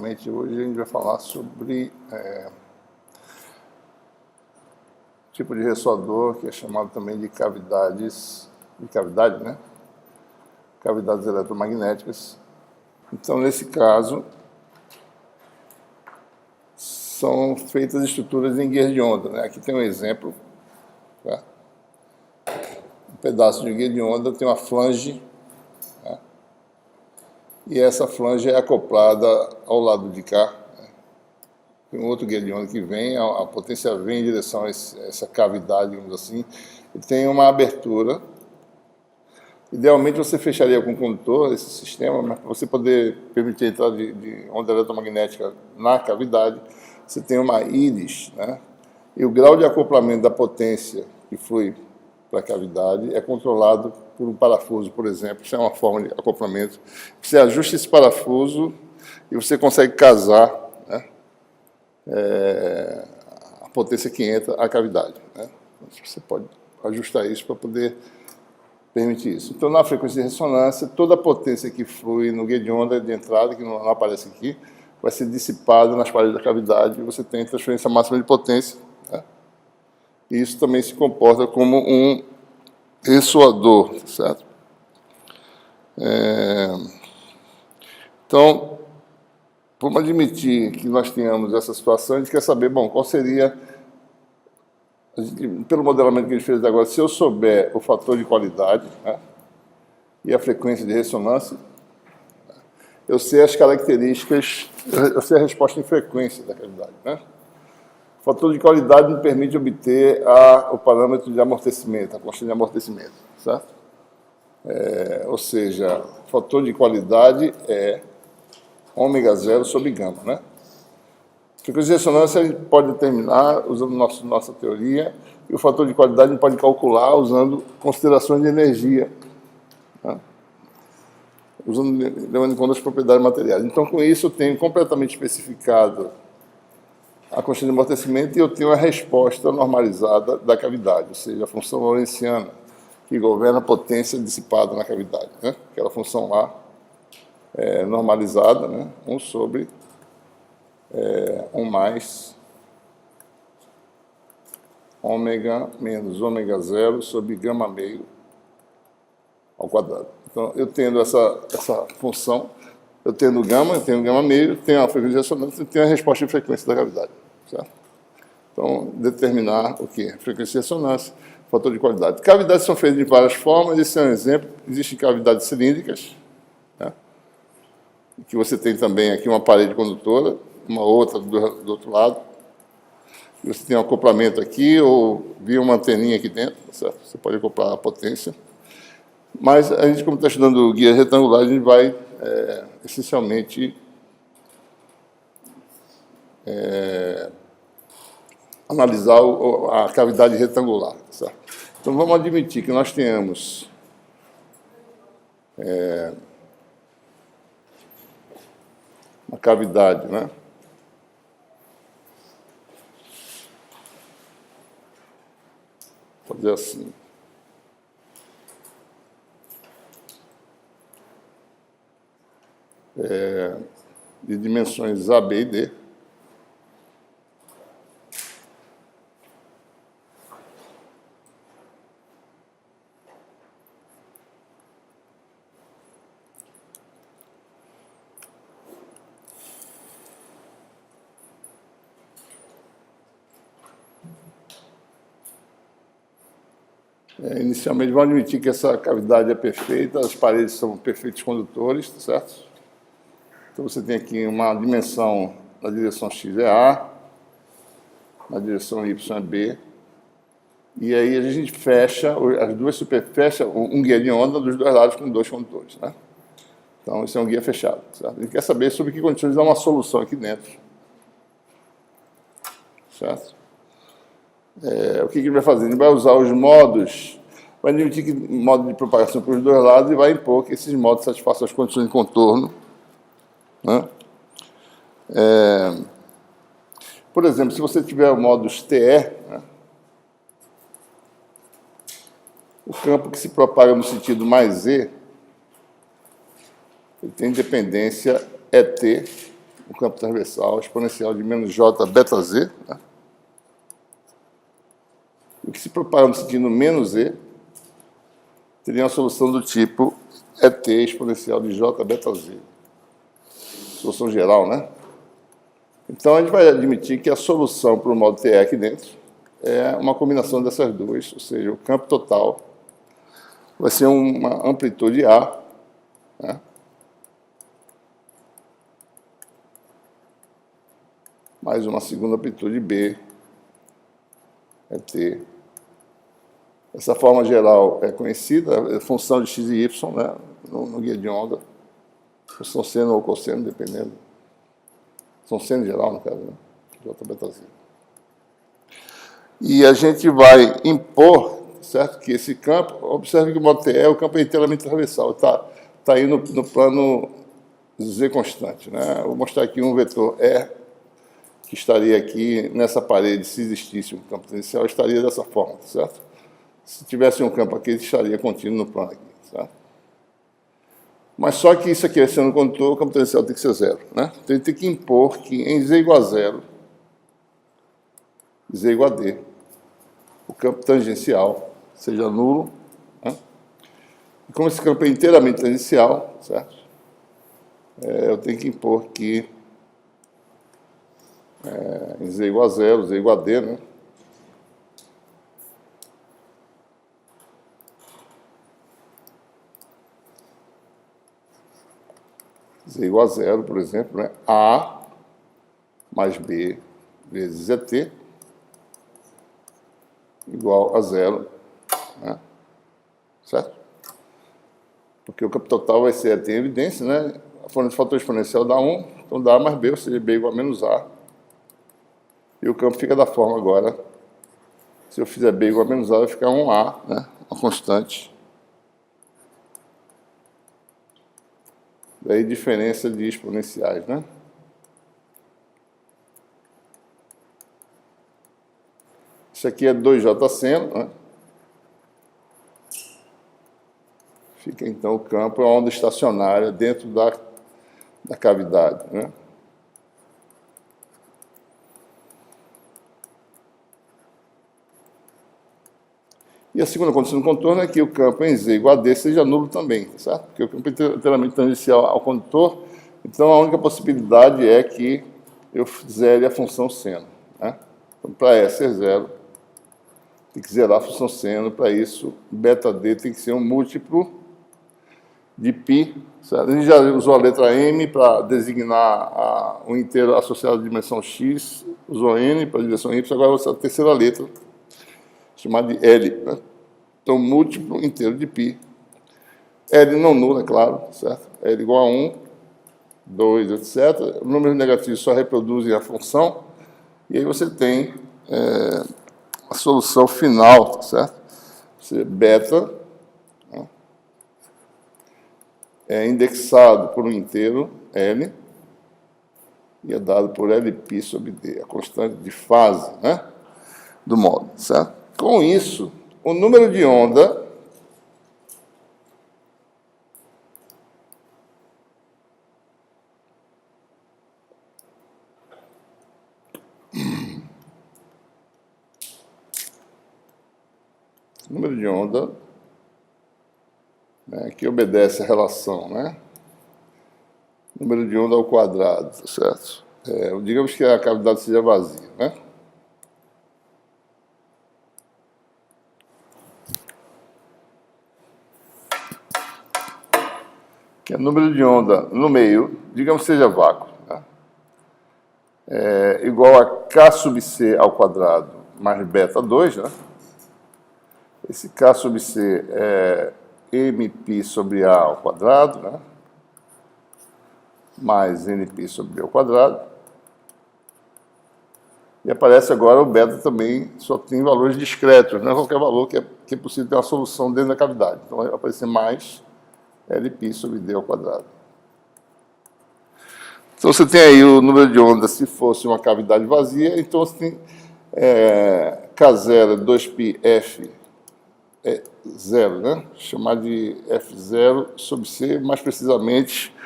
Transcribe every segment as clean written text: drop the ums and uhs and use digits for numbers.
Inicialmente, hoje a gente vai falar sobre tipo de ressoador, que é chamado também de cavidade, né? Cavidades eletromagnéticas. Então, nesse caso, são feitas estruturas em guia de onda, né? Aqui tem um exemplo, tá? Um pedaço de guia de onda tem uma flange, né? E essa flange é acoplada ao lado de cá, né? Tem um outro guia de onda que vem, a potência vem em direção a essa cavidade, digamos assim, e tem uma abertura. Idealmente você fecharia com condutor esse sistema, mas para você poder permitir a entrada de onda eletromagnética na cavidade, você tem uma íris, né? E o grau de acoplamento da potência que flui para a cavidade é controlado por um parafuso, por exemplo. Isso é uma forma de acoplamento. Você ajusta esse parafuso e você consegue casar, né, a potência que entra à cavidade, né? Você pode ajustar isso para poder permitir isso. Então, na frequência de ressonância, toda a potência que flui no guia de onda de entrada, que não aparece aqui, vai ser dissipada nas paredes da cavidade e você tem transferência máxima de potência, né? E isso também se comporta como um ressoador, certo? Então, vamos admitir que nós tenhamos essa situação, a gente quer saber, bom, qual seria, pelo modelamento que a gente fez agora, se eu souber o fator de qualidade, né, e a frequência de ressonância, eu sei as características, eu sei a resposta em frequência da cavidade, né? O fator de qualidade me permite obter o parâmetro de amortecimento, a constante de amortecimento, certo? Ou seja, o fator de qualidade é ômega zero sobre gama, né? Frequência de ressonância a gente pode determinar usando nossa teoria, e o fator de qualidade a gente pode calcular usando considerações de energia, né? Levando em conta as propriedades materiais. Então, com isso, eu tenho completamente especificado a constante de amortecimento e eu tenho a resposta normalizada da cavidade, ou seja, a função lorentziana, que governa a potência dissipada na cavidade, né? Aquela função lá normalizada, né? 1 sobre 1 mais ômega menos ômega zero sobre gama meio ao quadrado. Então, eu tendo essa função, eu tendo gama meio, tenho a frequência de ressonância e tenho a resposta de frequência da cavidade, certo? Então, determinar o quê? Frequência de ressonância, fator de qualidade. Cavidades são feitas de várias formas, esse é um exemplo. Existem cavidades cilíndricas, né, que você tem também aqui uma parede condutora, uma outra do outro lado. Você tem um acoplamento aqui ou via uma anteninha aqui dentro, certo? Você pode acoplar a potência. Mas a gente, como está estudando guia retangular, a gente vai essencialmente analisar a cavidade retangular, certo? Então, vamos admitir que nós tenhamos uma cavidade, né? Vou fazer assim. De dimensões A, B e D. Inicialmente, vamos admitir que essa cavidade é perfeita, as paredes são perfeitos condutores, certo? Então, você tem aqui uma dimensão na direção X é A, na direção Y é B, e aí a gente fecha, as duas fecha um guia de onda dos dois lados com 2 condutores, né? Então, esse é um guia fechado, certo? A gente quer saber sobre que condições dá uma solução aqui dentro, certo? O que ele vai fazer? Ele vai usar os modos, vai admitir que modo de propagação para os dois lados e vai impor que esses modos satisfaçam as condições de contorno, né? Por exemplo, se você tiver o modus TE, né, o campo que se propaga no sentido mais E, ele tem dependência ET o campo transversal exponencial de menos j beta z, né? O que se propaga no sentido menos e teria uma solução do tipo ET exponencial de j beta z. Solução geral, né? Então, a gente vai admitir que a solução para o modo TE aqui dentro é uma combinação dessas duas, ou seja, o campo total vai ser uma amplitude A, né? Mais uma segunda amplitude B, T. Essa forma geral é conhecida, é função de x e y, né, no guia de onda, função seno ou cosseno, dependendo. Função seno geral, no caso, né, j beta z. E a gente vai impor, certo, que esse campo, observe que o modo TE, o campo é inteiramente transversal, está aí no plano z constante, né? Vou mostrar aqui um vetor E, que estaria aqui nessa parede, se existisse um campo tangencial, estaria dessa forma, certo? Se tivesse um campo aqui, ele estaria contínuo no plano aqui, certo? Mas só que isso aqui, sendo condutor, o campo tangencial tem que ser zero, né? Então, ele tem que impor que em z igual a zero, z igual a d, o campo tangencial seja nulo, né? E como esse campo é inteiramente tangencial, certo? Eu tenho que impor que em z igual a zero, z igual a d, né? Z igual a zero, por exemplo, né? A mais B vezes ET igual a zero, né? Certo? Porque o campo total vai ser ET em evidência, né? A forma de fator exponencial dá 1, então dá A mais B, ou seja, B igual a menos A. E o campo fica da forma agora, se eu fizer B igual a menos A, vai ficar 1A, né? Uma constante. Daí diferença de exponenciais, né? Isso aqui é 2J seno, né? Fica então o campo, é uma onda estacionária dentro da cavidade, né? E a segunda condição do contorno é que o campo em Z igual a D seja nulo também, certo? Porque o campo é inteiramente tangencial ao condutor, então a única possibilidade é que eu zere a função seno, né? Então, para E ser zero, tem que zerar a função seno, para isso, beta D tem que ser um múltiplo de π, certo? A gente já usou a letra M para designar um inteiro associado à dimensão x, usou N para a direção y, agora vou usar a terceira letra, chamada de L, né? Então, múltiplo inteiro de π. L não nulo, é claro, certo? L igual a 1, 2, etc. Números negativos só reproduzem a função, e aí você tem a solução final, certo? Você, beta, né, é indexado por um inteiro, L, e é dado por Lπ sobre D, a constante de fase, né, do modo, certo? Com isso, o número de onda né, que obedece à relação, né? Número de onda ao quadrado, certo? Digamos que a cavidade seja vazia, né? Que é o número de onda no meio, digamos que seja vácuo, né? Igual a K sub C ao quadrado mais beta 2, né? Esse K sub C é Mπ sobre A ao quadrado, né? Mais Nπ sobre B ao quadrado. E aparece agora o beta também, só tem valores discretos, não é qualquer valor que é possível ter uma solução dentro da cavidade. Então vai aparecer mais Lπ sobre D ao quadrado. Então você tem aí o número de ondas se fosse uma cavidade vazia, então você tem K0 2πf é zero, né? Chamar de F0 sobre C, mais precisamente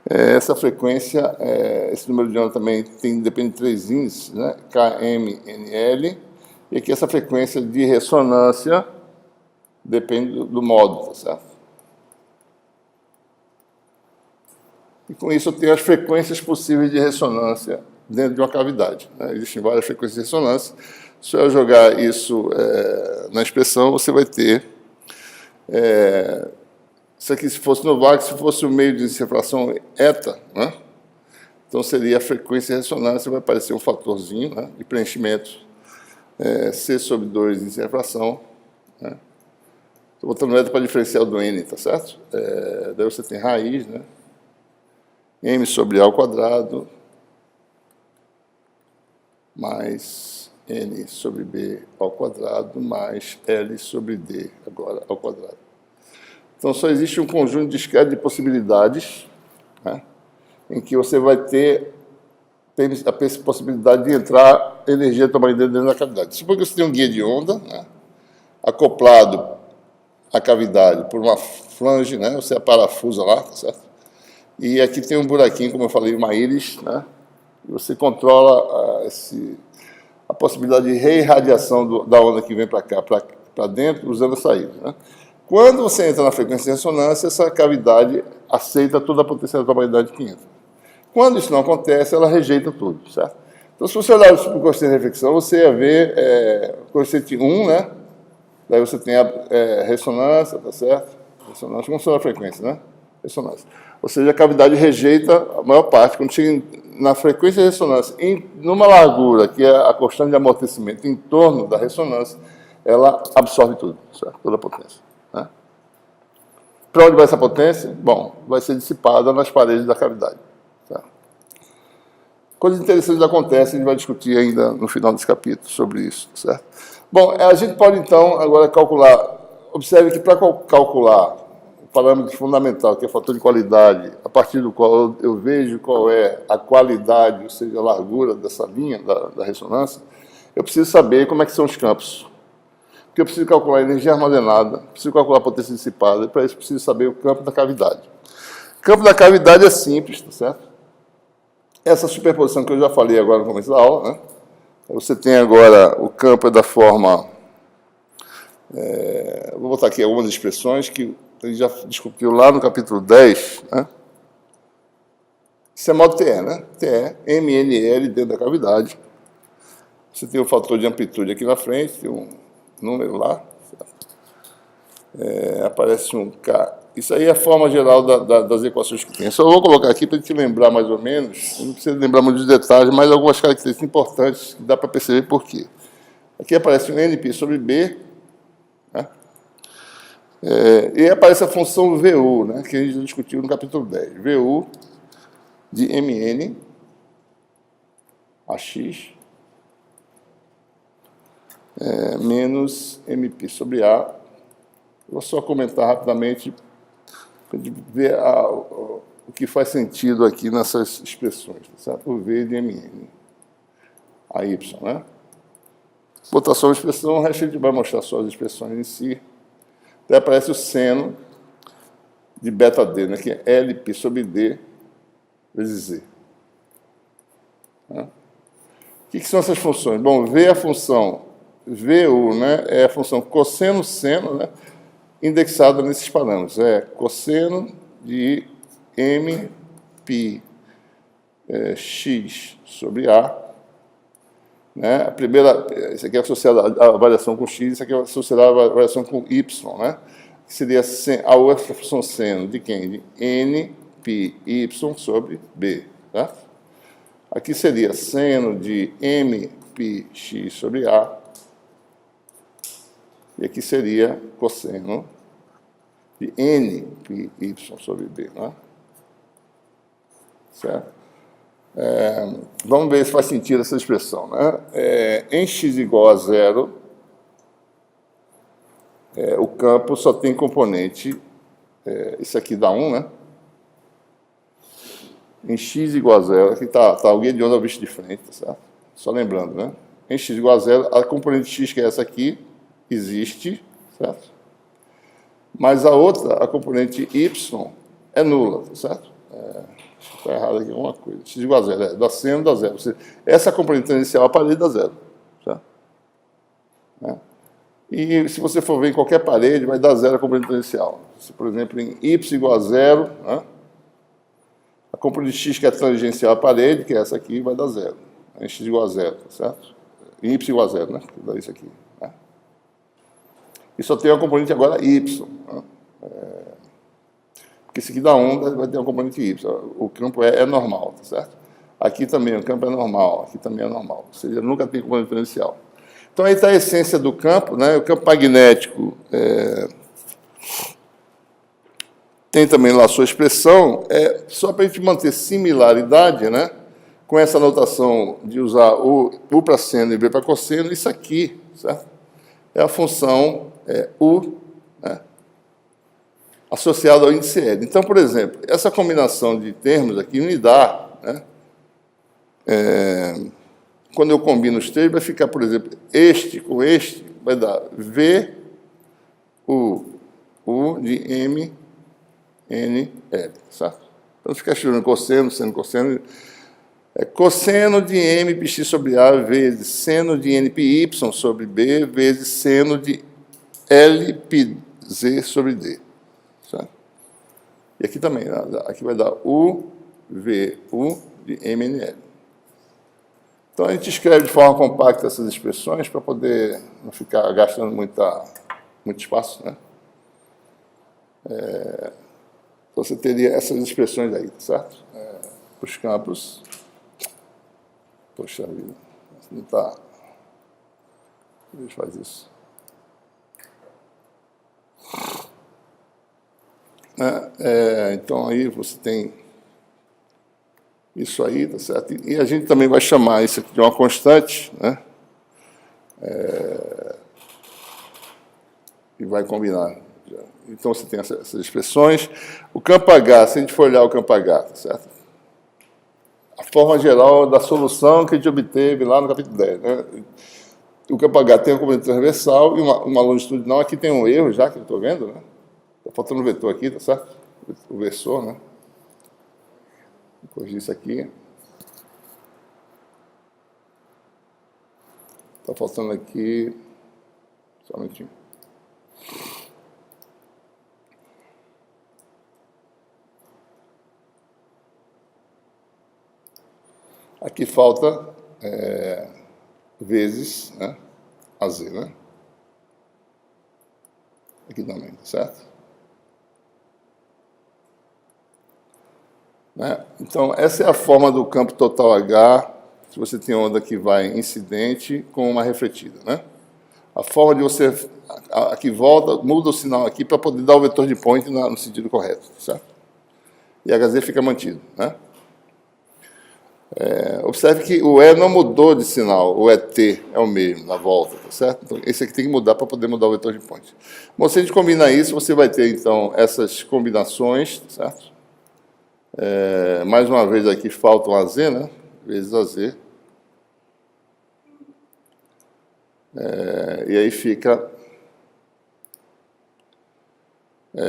Essa frequência, esse número de onda também depende de 3 índices, né? Km, NL, e aqui essa frequência de ressonância depende do módulo, tá certo? E com isso eu tenho as frequências possíveis de ressonância dentro de uma cavidade, né? Existem várias frequências de ressonância. Se eu jogar isso na expressão, você vai ter... isso aqui, se fosse no vácuo, se fosse o meio de encefalação eta, né? Então seria a frequência de ressonância, vai aparecer um fatorzinho, né, de preenchimento, C sobre 2 de encefalação, né? Estou botando eta para diferencial do N, tá certo? Daí você tem raiz, né? M sobre A ao quadrado, mais N sobre B ao quadrado, mais L sobre D, agora ao quadrado. Então, só existe um conjunto discreto de possibilidades, né, em que você vai ter a possibilidade de entrar energia de tamanho dentro da cavidade. Suponha que você tem um guia de onda, né, acoplado à cavidade por uma flange, né, você aparafusa lá, tá certo? E aqui tem um buraquinho, como eu falei, uma íris, né, e você controla a possibilidade de reirradiação da onda que vem para cá, para dentro, usando a saída, né? Quando você entra na frequência de ressonância, essa cavidade aceita toda a potencialidade que entra. Quando isso não acontece, ela rejeita tudo, certo? Então, se você olhar o coeficiente de reflexão, você ia ver o coeficiente 1, né? Daí você tem a ressonância, tá certo? Ressonância, como funciona a frequência, né? Ressonância. Ou seja, a cavidade rejeita a maior parte. Quando chega na frequência de ressonância, numa largura, que é a constante de amortecimento em torno da ressonância, ela absorve tudo, certo? Toda a potência. Né? Para onde vai essa potência? Bom, vai ser dissipada nas paredes da cavidade. Tá? Coisas interessantes acontecem, a gente vai discutir ainda no final desse capítulo sobre isso, certo? Bom, a gente pode então agora calcular, observe que para calcular o parâmetro fundamental, que é o fator de qualidade, a partir do qual eu vejo qual é a qualidade, ou seja, a largura dessa linha da ressonância, eu preciso saber como é que são os campos. Porque eu preciso calcular a energia armazenada, preciso calcular a potência dissipada, e para isso eu preciso saber o campo da cavidade. O campo da cavidade é simples, tá certo? Essa superposição que eu já falei agora no começo da aula, né? Você tem agora o campo da forma... vou botar aqui algumas expressões que a gente já discutiu lá no capítulo 10, né? Isso é modo TE, né? TE, MNL dentro da cavidade. Você tem o fator de amplitude aqui na frente, tem um número lá, aparece um K. Isso aí é a forma geral das equações que tem. Só vou colocar aqui para a gente lembrar mais ou menos, não precisa lembrar muitos detalhes, mas algumas características importantes que dá para perceber por quê. Aqui aparece um NP sobre B, né? E aparece a função VU, né, que a gente discutiu no capítulo 10. VU de MN AX menos MP sobre A. Vou só comentar rapidamente para a gente ver o que faz sentido aqui nessas expressões. Certo? O V de MN, a Y, né? Botar só uma expressão, o resto a gente vai mostrar só as expressões em si. Daí aparece o seno de beta D, né, que é LP sobre D vezes Z. Né? O que são essas funções? Bom, V é a função VU, né, é a função cosseno-seno, né, indexada nesses parâmetros. É cosseno de MP X sobre A. Né? A primeira, isso aqui é associado à variação com X, isso aqui é associado à variação com Y, né? Que seria a outra função seno de quem? De N, P, Y sobre B. Tá? Aqui seria seno de M, P, X sobre A. E aqui seria cosseno de N, P, Y sobre B. Né? Certo? Vamos ver se faz sentido essa expressão. Né? Em x igual a zero, o campo só tem componente, isso aqui dá 1, né? Em x igual a zero, aqui está o guia de onda ao bicho de frente, tá certo? Só lembrando, né? Em x igual a zero, a componente x, que é essa aqui, existe, certo? Mas a outra, a componente y, é nula, tá certo? Está errado aqui alguma coisa. X igual a zero, dá seno, dá zero. Essa componente tangencial à parede dá zero. Certo? E se você for ver em qualquer parede, vai dar zero a componente tangencial. Se, por exemplo, em y igual a zero, a componente x que é tangencial à parede, que é essa aqui, vai dar zero. Em x igual a zero, certo? Em y igual a zero, né? Dá isso aqui. E só tem uma componente agora y. Porque se aqui dá 1, vai ter uma componente y. O campo é normal, tá certo? Aqui também o campo é normal, aqui também é normal. Ou seja, nunca tem componente tangencial. Então aí está a essência do campo, né? O campo magnético tem também lá a sua expressão, só para a gente manter similaridade, né? Com essa notação de usar U para seno e B para cosseno, isso aqui, certo? É a função U, né? Associada ao índice L. Então, por exemplo, essa combinação de termos aqui me dá, né? Quando eu combino os três, vai ficar, por exemplo, este com este, vai dar V, U de M, N, L, certo? Então, fica estudando cosseno, seno, cosseno. Cosseno de M πx sobre A vezes seno de N πy sobre B vezes seno de L πz sobre D. Certo? E aqui também, aqui vai dar U, V, U de M, N, L. Então, a gente escreve de forma compacta essas expressões para poder não ficar gastando muito espaço, né? Então, você teria essas expressões aí, certo? Para os campos. Poxa vida, não está. Deixa eu fazer isso. Então, aí você tem isso aí, tá certo? E a gente também vai chamar isso aqui de uma constante, né? E vai combinar. Então, você tem essas expressões. O campo H, se a gente for olhar o campo H, tá certo? A forma geral da solução que a gente obteve lá no capítulo 10, né? O campo H tem uma componente transversal e uma longitudinal. Aqui tem um erro já, que eu estou vendo, né? Está faltando um vetor aqui, tá certo? O versor, né? Vou corrigir isso aqui. Está faltando aqui. Só um minutinho. Aqui falta vezes, né? AZ, né? Aqui também, tá certo? Então, essa é a forma do campo total H, se você tem onda que vai incidente com uma refletida, né? A forma de você, aqui volta, muda o sinal aqui para poder dar o vetor de point no sentido correto, tá certo? E HZ fica mantido, né? Observe que o E não mudou de sinal, o ET é o mesmo, na volta, tá certo? Então, esse aqui tem que mudar para poder mudar o vetor de point. Bom, se a gente combinar isso, você vai ter, então, essas combinações, tá certo? Mais uma vez aqui falta um AZ, né? Vezes AZ. E aí fica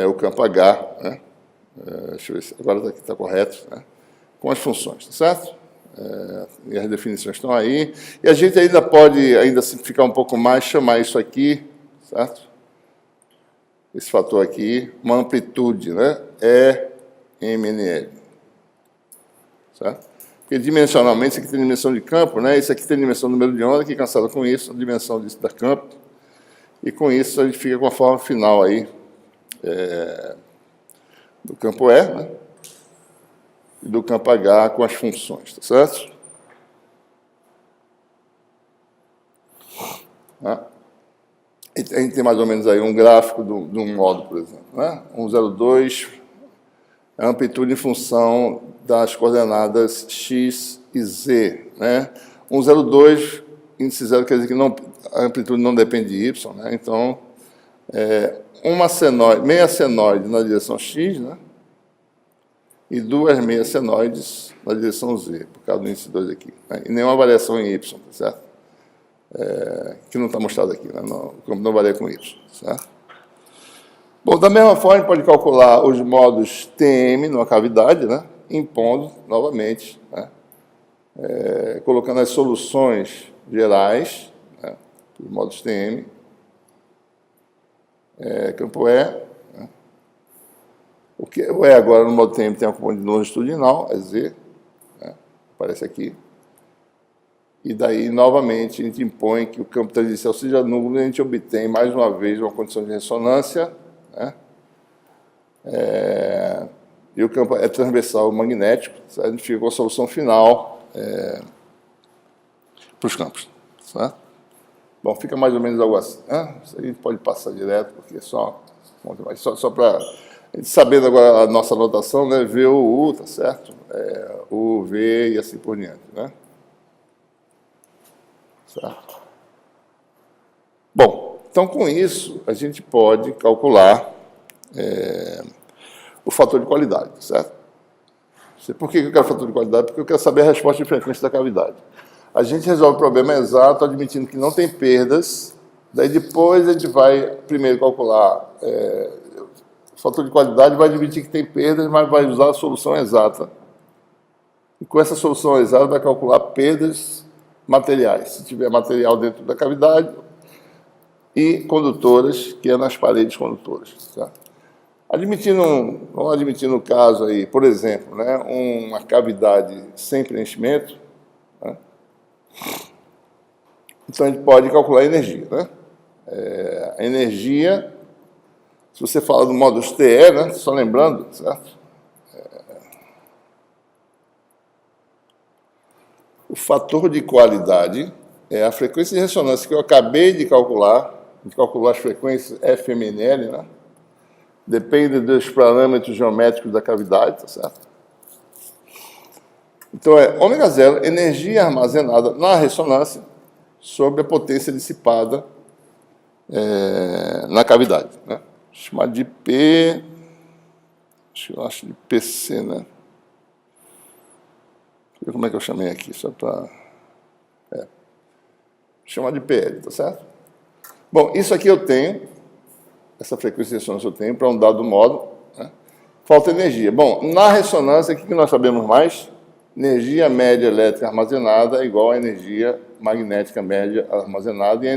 o campo H, né? Deixa eu ver se agora aqui está correto, né? Com as funções, tá certo? E as definições estão aí. E a gente ainda pode, simplificar um pouco mais, chamar isso aqui, certo? Esse fator aqui, uma amplitude, né? MNL. Certo? Porque dimensionalmente, isso aqui tem dimensão de campo, né? Isso aqui tem dimensão do número de onda, que cancela com isso, a dimensão disso da campo. E com isso a gente fica com a forma final aí do campo E, né? E do campo H com as funções, tá certo? E a gente tem mais ou menos aí um gráfico de um modo, por exemplo, né? 102, a amplitude em função das coordenadas x e z, né? 102, índice zero quer dizer que a amplitude não depende de y, né? Então, meia senoide na direção x, né? E duas meias senoides na direção z, por causa do índice 2 aqui, né? E nenhuma variação em y, tá certo? Que não está mostrado aqui, né? O campo não varia com y, certo? Bom, da mesma forma, a gente pode calcular os modos TM numa cavidade, né? impondo novamente, né? Colocando as soluções gerais, né? Dos modos TM, campo E, né? O E agora no modo TM tem a componente longitudinal, é Z, né? Aparece aqui. E daí, novamente, a gente impõe que o campo tangencial seja nulo e a gente obtém, mais uma vez, uma condição de ressonância, né? E o campo é transversal magnético, certo? A gente fica com a solução final para os campos. Certo? Bom, fica mais ou menos algo assim. Isso aí a gente pode passar direto, porque é só para a gente sabendo agora a nossa notação, né? V ou U, tá certo? U, V e assim por diante, né? Certo? Bom, então com isso a gente pode calcular o fator de qualidade, certo? Por que eu quero fator de qualidade? Porque eu quero saber a resposta de frequência da cavidade. A gente resolve o problema exato admitindo que não tem perdas, daí depois a gente vai primeiro calcular o fator de qualidade, vai admitir que tem perdas, mas vai usar a solução exata. E com essa solução exata vai calcular perdas materiais, se tiver material dentro da cavidade, e condutoras, que é nas paredes condutoras. Tá? Vamos admitindo o caso aí, por exemplo, né, uma cavidade sem preenchimento, né? Então a gente pode calcular a energia. Né? A energia, se você fala do módulo TE, né, só lembrando, certo? O fator de qualidade é a frequência de ressonância que eu acabei de calcular, as frequências FMNL, né? Depende dos parâmetros geométricos da cavidade, tá certo? Então é ômega zero, energia armazenada na ressonância sobre a potência dissipada na cavidade, né? Chamado de P, acho de PC, né? Como é que eu chamei aqui, só para... Chamar de PL, tá certo? Bom, isso aqui eu tenho, essa frequência de ressonância eu tenho para um dado modo, né? Falta energia. Bom, na ressonância, o que nós sabemos mais? Energia média elétrica armazenada é igual a energia magnética média armazenada, e a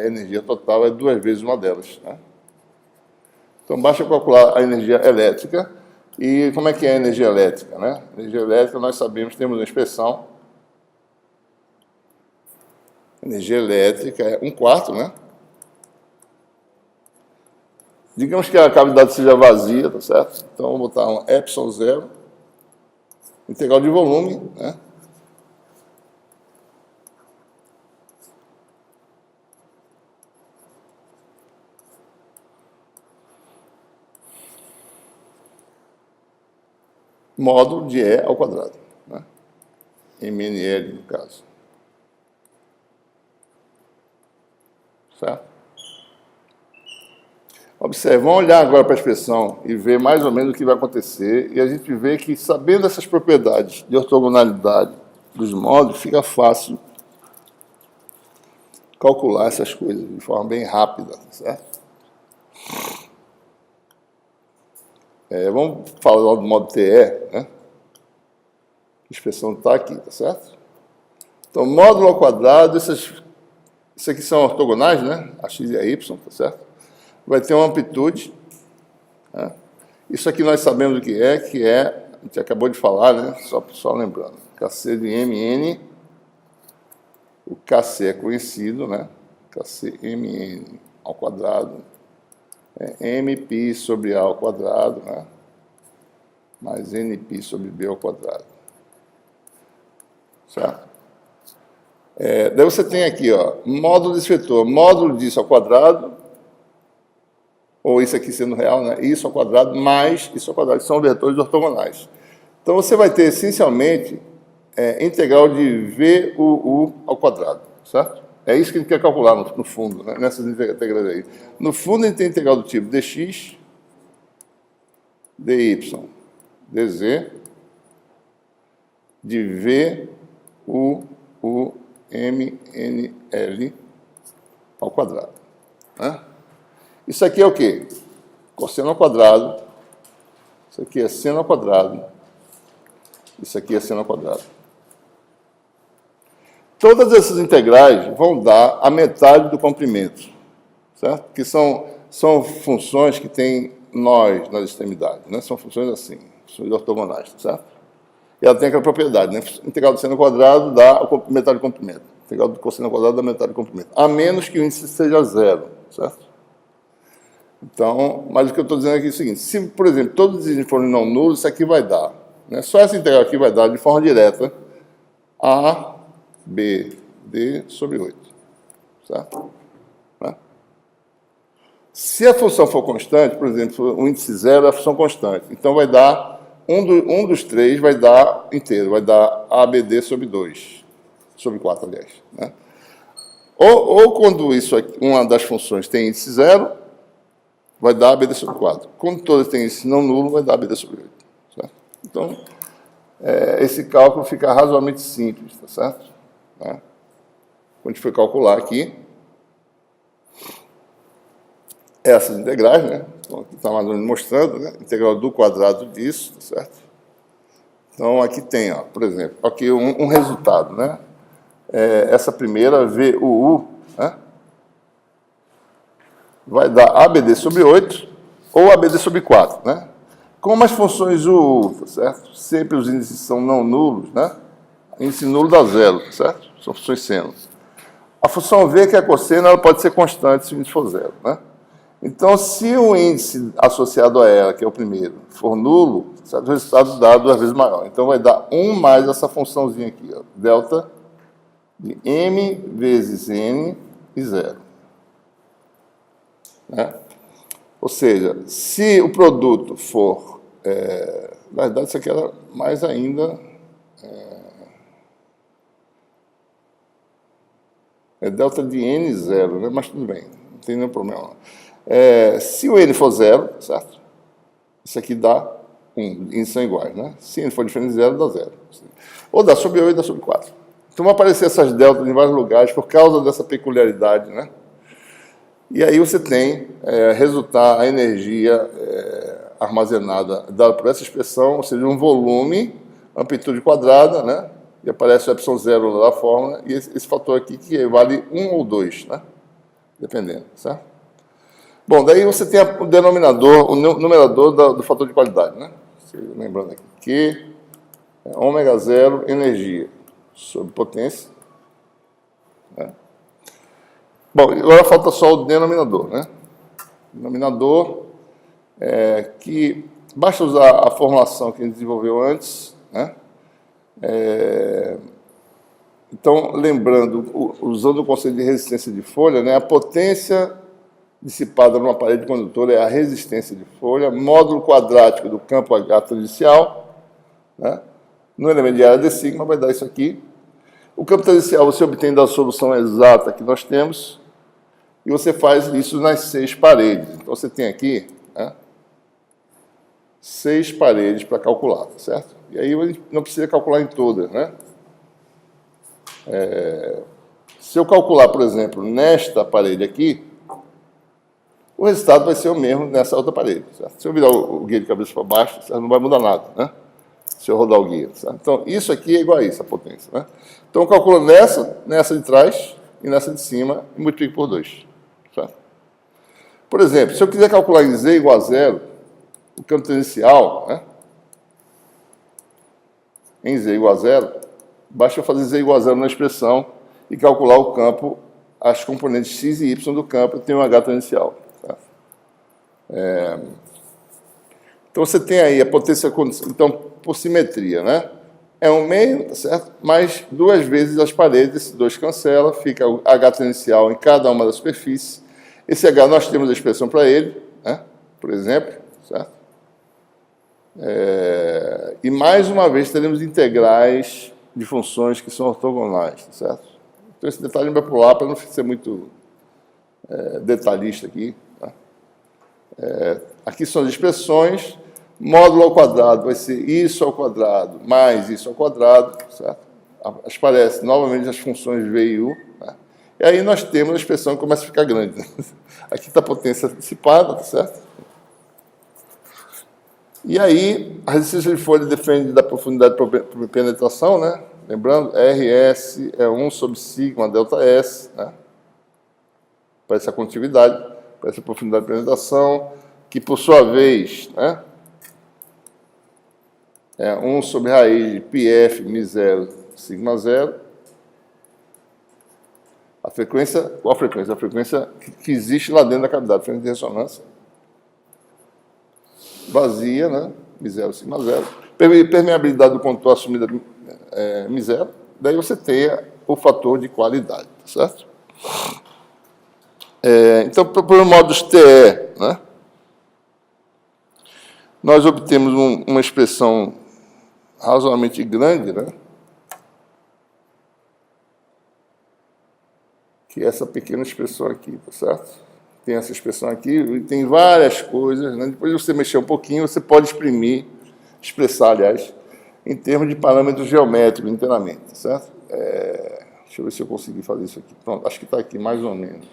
energia total é 2 vezes uma delas. Né? Então, basta calcular a energia elétrica. E como é que é a energia elétrica? Né? A energia elétrica, nós sabemos, temos uma expressão. Energia elétrica é 1/4, né? Digamos que a cavidade seja vazia, tá certo? Então, vou botar um epsilon zero, integral de volume, né? Módulo de E ao quadrado, né? MNL, no caso. Certo? Observe, vamos olhar agora para a expressão e ver mais ou menos o que vai acontecer, e a gente vê que, sabendo essas propriedades de ortogonalidade dos módulos, fica fácil calcular essas coisas de forma bem rápida, certo? Vamos falar do modo TE, né? A expressão está aqui, tá certo? Então, módulo ao quadrado, isso aqui são ortogonais, né? A x e a y, tá certo? Vai ter uma amplitude. Né? Isso aqui nós sabemos o que é, a gente acabou de falar, né? Só lembrando. Kc de mn, o Kc é conhecido, né? Kc mn ao quadrado é mπ sobre a ao quadrado, né? Mais nπ sobre b ao quadrado. Certo? Daí você tem aqui, ó, módulo desse vetor, módulo disso ao quadrado, ou isso aqui sendo real, né? Isso ao quadrado mais isso ao quadrado, que são vetores ortogonais. Então, você vai ter, essencialmente, integral de VUU ao quadrado, certo? É isso que a gente quer calcular, no fundo, né? Nessas integrais aí. No fundo, a gente tem integral do tipo dx, dy, dz, de VUU MNL ao quadrado. Né? Isso aqui é o quê? Cosseno ao quadrado. Isso aqui é seno ao quadrado. Isso aqui é seno ao quadrado. Todas essas integrais vão dar a metade do comprimento, certo? Que são funções que têm nós nas extremidades, né? São funções assim, funções ortogonais, certo? E ela tem aquela propriedade, né? Integral do seno ao quadrado dá a metade do comprimento. Integral do cosseno ao quadrado dá a metade do comprimento. A menos que o índice seja zero, certo? Então, mas o que eu estou dizendo aqui é o seguinte, se, por exemplo, todos os índices forem não nulos, isso aqui vai dar, né? Só essa integral aqui vai dar de forma direta a BD sobre 8, certo? Né? Se a função for constante, por exemplo, o índice zero é a função constante, então vai dar, um dos três vai dar inteiro, vai dar ABD sobre 2, sobre 4, aliás. Né? Ou quando isso aqui, uma das funções tem índice zero, vai dar ABD sobre 4. Quando todas têm índice não nulo, vai dar ABD sobre 8. Certo? Então, esse cálculo fica razoavelmente simples, tá certo? Né? Quando a gente for calcular aqui, essas integrais, né? Então, aqui está mais ou menos mostrando, né? Integral do quadrado disso, tá certo? Então, aqui tem, ó, por exemplo, aqui um resultado, né? Essa primeira, VUU, né? Vai dar ABD sobre 8 ou ABD sobre 4, né? Como as funções UU, tá certo? Sempre os índices são não nulos, né? Índice nulo dá zero, tá certo? São funções seno. A função V, que é a cosseno, ela pode ser constante se o índice for zero, né? Então, se o índice associado a ela, que é o primeiro, for nulo, certo? O resultado dá 2 vezes maior. Então, vai dar 1 mais essa funçãozinha aqui, ó, delta de M vezes N e zero. Né? Ou seja, se o produto for... na verdade, isso aqui era mais ainda... É delta de N zero, né? Mas tudo bem, não tem nenhum problema. Se o N for zero, certo? Isso aqui dá 1, índices são iguais, né? Se N for diferente de zero, dá zero. Ou dá sobre 8, dá sobre 4. Então vão aparecer essas deltas em vários lugares por causa dessa peculiaridade, né? E aí você tem resultar a energia armazenada dada por essa expressão, ou seja, um volume, amplitude quadrada, né? E aparece o ε0 lá da fórmula, e esse fator aqui que vale 1 ou 2, né? Dependendo, certo? Bom, daí você tem o denominador, o numerador do fator de qualidade, né? Lembrando aqui, Q é ômega 0 energia sobre potência. Né? Bom, agora falta só o denominador, né? Denominador que basta usar a formulação que a gente desenvolveu antes, né? Então, lembrando, usando o conceito de resistência de folha, né, a potência dissipada numa parede condutora é a resistência de folha, módulo quadrático do campo H tangencial, né, no elemento de área de sigma vai dar isso aqui. O campo tangencial você obtém da solução exata que nós temos, e você faz isso nas 6 paredes. Então, você tem aqui, né, 6 paredes para calcular, certo? E aí a gente não precisa calcular em todas, né? Se eu calcular, por exemplo, nesta parede aqui, o resultado vai ser o mesmo nessa outra parede, certo? Se eu virar o guia de cabeça para baixo, certo? Não vai mudar nada, né? Se eu rodar o guia, certo? Então, isso aqui é igual a isso, a potência, né? Então, eu calculo nessa de trás e nessa de cima e multiplico por 2, certo? Por exemplo, se eu quiser calcular em Z igual a 0, o campo tangencial, né? Em Z igual a 0, basta eu fazer Z igual a 0 na expressão e calcular o campo, as componentes x e y do campo, tem um H tangencial. Tá? Então, você tem aí a potência, então, por simetria, né? É um meio, tá certo? Mais 2 vezes as paredes, esse 2 cancela, fica o H tangencial em cada uma das superfícies. Esse H, nós temos a expressão para ele, né? Por exemplo, certo? E mais uma vez teremos integrais de funções que são ortogonais, certo? Então esse detalhe vai pular para não ser muito detalhista aqui. Tá? Aqui são as expressões, módulo ao quadrado vai ser isso ao quadrado mais isso ao quadrado, certo? Aparecem novamente as funções V e U, né? E aí nós temos a expressão que começa a ficar grande. Né? Aqui está a potência dissipada, tá certo? E aí, a resistência de Fourier depende da profundidade por penetração, né? Lembrando, RS é 1 sobre sigma delta S, né? Para essa condutividade, para essa profundidade de penetração, que por sua vez, né? É 1 sobre raiz de πf μ0 sigma 0. A frequência, qual a frequência? A frequência que existe lá dentro da cavidade, frequência de ressonância vazia, né? μ0 sigma 0. Permeabilidade do condutor assumida μ0. Daí você tem o fator de qualidade, tá certo? Então, por modos TE, né? Nós obtemos uma expressão razoavelmente grande, né? Que é essa pequena expressão aqui, tá certo? Tem essa expressão aqui e tem várias coisas, né? Depois de você mexer um pouquinho, você pode expressar, aliás, em termos de parâmetros geométricos inteiramente, tá certo? Deixa eu ver se eu consegui fazer isso aqui. Pronto, acho que está aqui mais ou menos.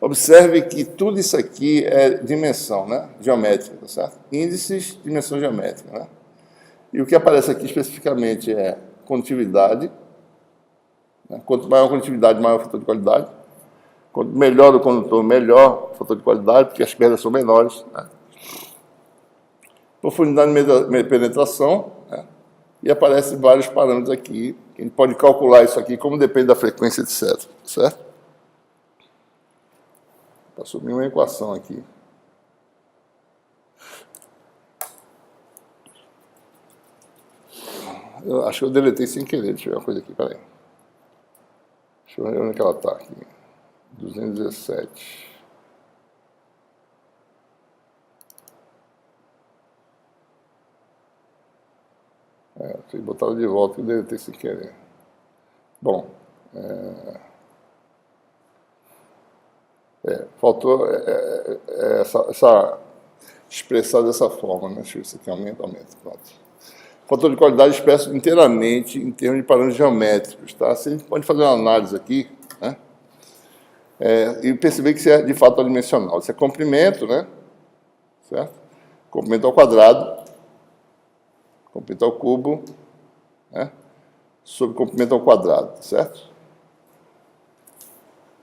Observe que tudo isso aqui é dimensão, né? Geométrica, tá certo? Índices, dimensão geométrica, né? E o que aparece aqui especificamente é condutividade. Né? Quanto maior a condutividade, maior o fator de qualidade. Quanto melhor o condutor, melhor o fator de qualidade, porque as perdas são menores. Né? Profundidade de penetração, né? E aparecem vários parâmetros aqui, que a gente pode calcular isso aqui, como depende da frequência, etc. Certo? Para assumir uma equação aqui. Eu acho que eu deletei sem querer, deixa eu ver uma coisa aqui, peraí. Deixa eu ver onde é que ela está aqui. 217. Fui botar de volta e eu deletei sem querer. Bom, faltou essa expressar dessa forma, né? Deixa eu ver se aqui aumenta. Pronto. Fator de qualidade expresso inteiramente em termos de parâmetros geométricos, tá? Você a gente pode fazer uma análise aqui, né? E perceber que isso é de fato adimensional. Isso é comprimento, né? Certo? Comprimento ao quadrado, comprimento ao cubo, né? Sobre comprimento ao quadrado, certo?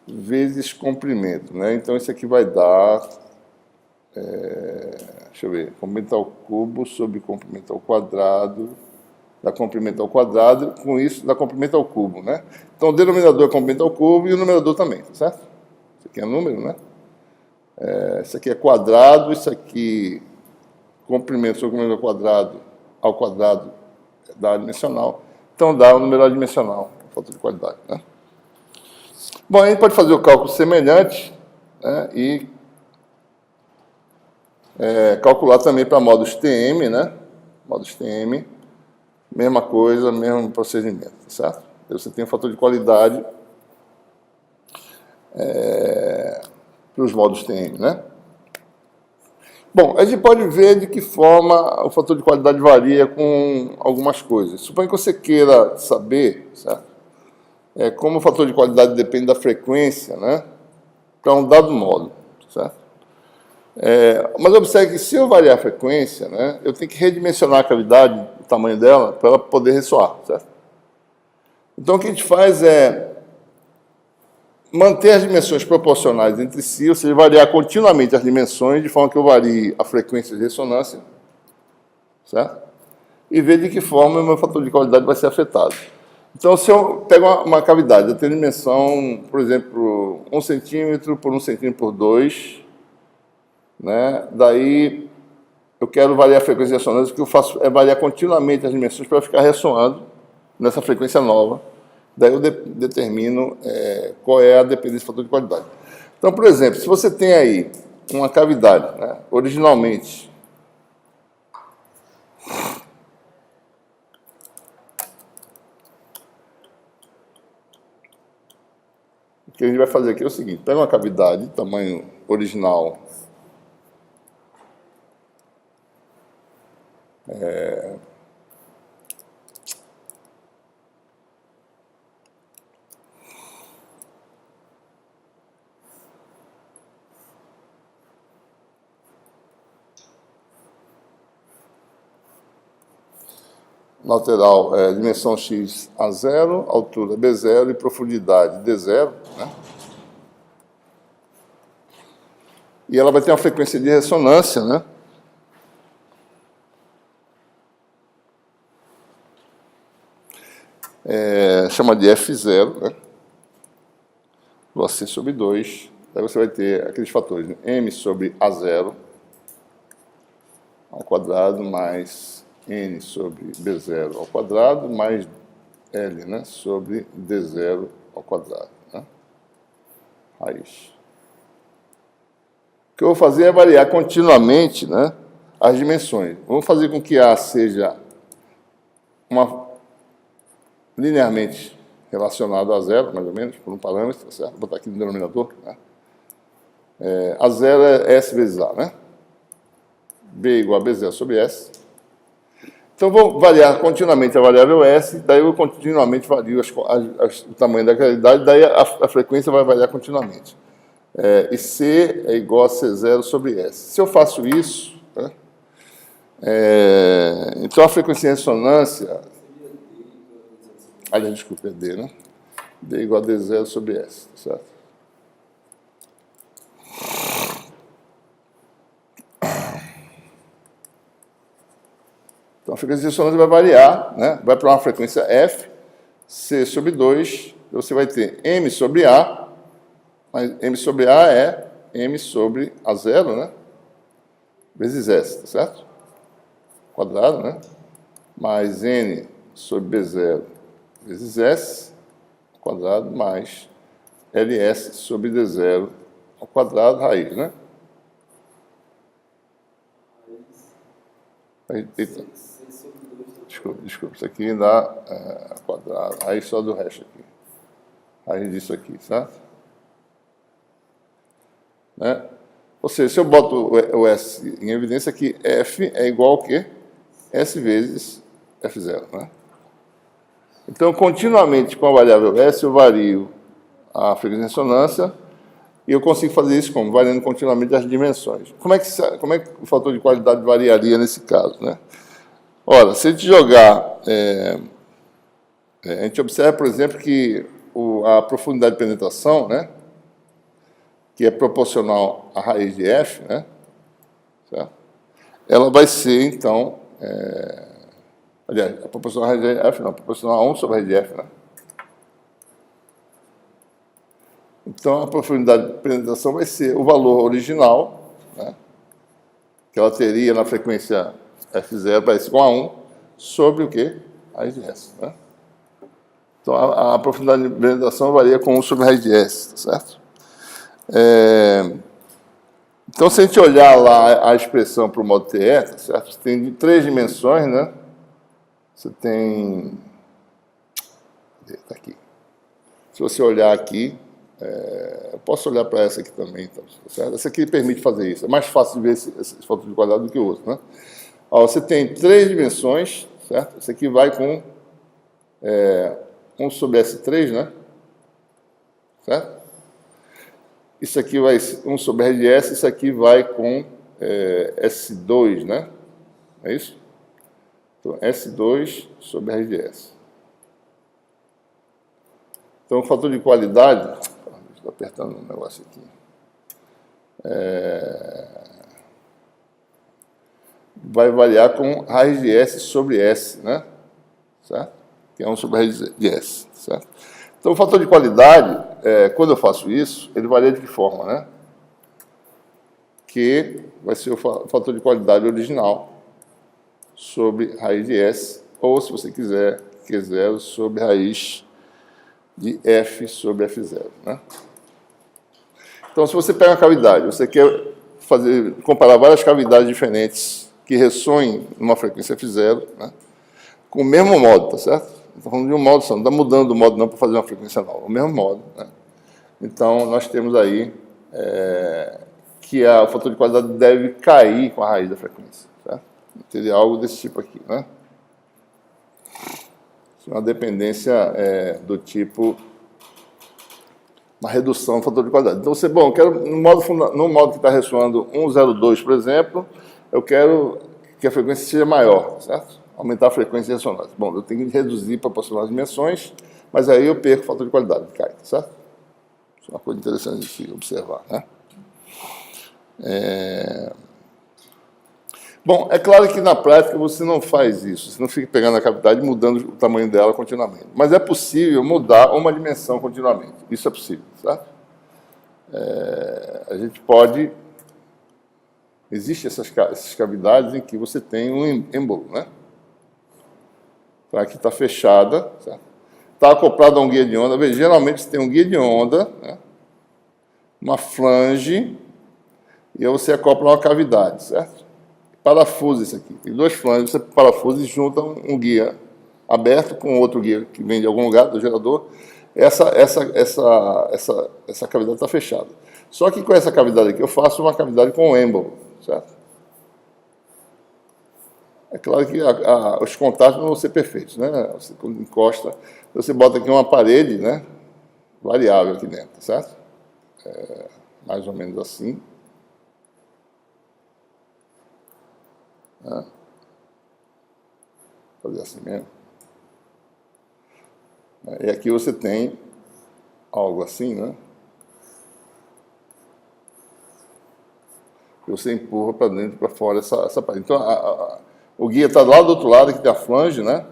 Vezes comprimento, né? Então isso aqui vai dar, deixa eu ver, comprimento ao cubo sobre comprimento ao quadrado, dá comprimento ao quadrado, com isso dá comprimento ao cubo, né? Então o denominador é comprimento ao cubo e o numerador também, tá certo? Isso aqui é número, né? Isso aqui é quadrado, isso aqui comprimento sobre comprimento ao quadrado dá dimensional, então dá o numerador dimensional, falta de qualidade, né? Bom, a gente pode fazer o cálculo semelhante, né, e calcular também para modos TM, né? Modos TM, mesma coisa, mesmo procedimento, certo? Aí você tem um fator de qualidade para os modos TM, né? Bom, a gente pode ver de que forma o fator de qualidade varia com algumas coisas. Suponha que você queira saber, certo? Como o fator de qualidade depende da frequência, né? Para um dado modo, certo? Mas observe que se eu variar a frequência, né, eu tenho que redimensionar a cavidade, o tamanho dela, para ela poder ressoar, certo? Então o que a gente faz é manter as dimensões proporcionais entre si, ou seja, variar continuamente as dimensões, de forma que eu varie a frequência de ressonância, certo? E ver de que forma o meu fator de qualidade vai ser afetado. Então, se eu pego uma cavidade, eu tenho dimensão, por exemplo, 1 centímetro por 1 centímetro por 2, né? Daí eu quero variar a frequência de ressonância, o que eu faço é variar continuamente as dimensões para ficar ressoando nessa frequência nova. Daí eu determino qual é a dependência do fator de qualidade. Então, por exemplo, se você tem aí uma cavidade, né, originalmente, o que a gente vai fazer aqui é o seguinte: pega uma cavidade, tamanho original lateral é dimensão x A0, altura B0 e profundidade D0, né? E ela vai ter uma frequência de ressonância, né? Chama de F0, né? Do AC sobre 2. Daí você vai ter aqueles fatores, né? M sobre A0 ao quadrado mais N sobre B0 ao quadrado mais L, né? Sobre D0 ao quadrado, né? Raiz. O que eu vou fazer é variar continuamente, né, as dimensões. Vamos fazer com que A seja linearmente relacionado a zero, mais ou menos, por um parâmetro, certo? Vou botar aqui no denominador, né? A0 é S vezes A, né? B igual a B0 sobre S. Então, vou variar continuamente a variável S, daí eu continuamente vario o tamanho da claridade, daí a frequência vai variar continuamente. E C é igual a C0 sobre S. Se eu faço isso, né, então a frequência de ressonância... Aliás, desculpa, é D, né? D igual a D0 sobre S, certo? Então a frequência de ressonância vai variar, né? Vai para uma frequência F, C sobre 2, você vai ter M sobre A, mas M sobre A é M sobre A0, né? Vezes S, tá certo? Quadrado, né? Mais N sobre B0 vezes S, ao quadrado, mais LS sobre D0 ao quadrado, raiz, né? Eita. Desculpa, isso aqui dá quadrado, raiz só do resto aqui. Raiz disso aqui, certo? Né? Ou seja, se eu boto o S em evidência aqui, F é igual ao quê? S vezes F0, né? Então, continuamente com a variável S, eu vario a frequência de ressonância e eu consigo fazer isso como? Variando continuamente as dimensões. Como é que o fator de qualidade variaria nesse caso, né? Ora, se a gente jogar... a gente observa, por exemplo, que a profundidade de penetração, né, que é proporcional à raiz de F, né, certo? Ela vai ser, então... aliás, a proporcional à raiz de F, não, proporcional a 1 sobre a raiz de F, né? Então, a profundidade de penetração vai ser o valor original, né, que ela teria na frequência F0 para igual a 1, sobre o quê? A raiz de S, né? Então, a profundidade de penetração varia com 1 sobre a raiz de S, tá certo? Então, se a gente olhar lá a expressão para o modo TE, tá certo? Você tem 3 dimensões, né? Você tem... Está aqui. Se você olhar aqui, eu posso olhar para essa aqui também, tá certo? Essa aqui permite fazer isso. É mais fácil de ver esse fator de quadrado do que o outro, né? Ó, você tem 3 dimensões, certo? Esse aqui vai com 1 sobre S3, né? Certo? Isso aqui vai 1 sobre R de S, isso aqui vai com S2, né? É isso? Então, S2 sobre R de S. Então, o fator de qualidade... Estou apertando um negócio aqui. Vai variar com raiz de S sobre S, né? Certo? Que é 1 sobre raiz de S, certo? Então, o fator de qualidade, quando eu faço isso, ele varia de que forma, né? Que vai ser o fator de qualidade original sobre raiz de S, ou, se você quiser, Q0 sobre raiz de F sobre F0, né? Então, se você pega uma cavidade, você quer comparar várias cavidades diferentes que ressoem numa frequência F0, né, com o mesmo modo, tá certo? Estou falando de um modo só, não está mudando o modo não para fazer uma frequência nova, o mesmo modo, né? Então, nós temos aí que o fator de qualidade deve cair com a raiz da frequência, certo? Teria algo desse tipo aqui, né? Uma dependência do tipo... uma redução do fator de qualidade. Então, você, bom, eu quero, no modo que está ressoando 102, por exemplo, eu quero que a frequência seja maior, certo? aumentar a frequência de ressonância. Bom, eu tenho que reduzir proporcional as dimensões, mas aí eu perco o fator de qualidade, cai, tá certo? Isso é uma coisa interessante de se observar, né? Bom, é claro que na prática você não faz isso, você não fica pegando a cavidade e mudando o tamanho dela continuamente. Mas é possível mudar uma dimensão continuamente, isso é possível, certo? A gente pode... Existem essas cavidades em que você tem um êmbolo, né? Então aqui está fechada, está acoplado a um guia de onda. Veja, geralmente você tem um guia de onda, né? Uma flange, e aí você acopla uma cavidade, certo? Parafusa isso aqui. Tem duas flanges, você parafusa e junta um guia aberto com outro guia que vem de algum lugar do gerador. Essa cavidade está fechada. Só que com essa cavidade aqui eu faço uma cavidade com um êmbolo, certo? É claro que os contatos não vão ser perfeitos, né? Você, quando encosta, você bota aqui uma parede, né? Variável aqui dentro, certo? Mais ou menos assim. Fazer assim mesmo. E aqui você tem algo assim, né? Que você empurra para dentro e para fora essa parede. Então, o guia está lá do outro lado, aqui tem a flange, né?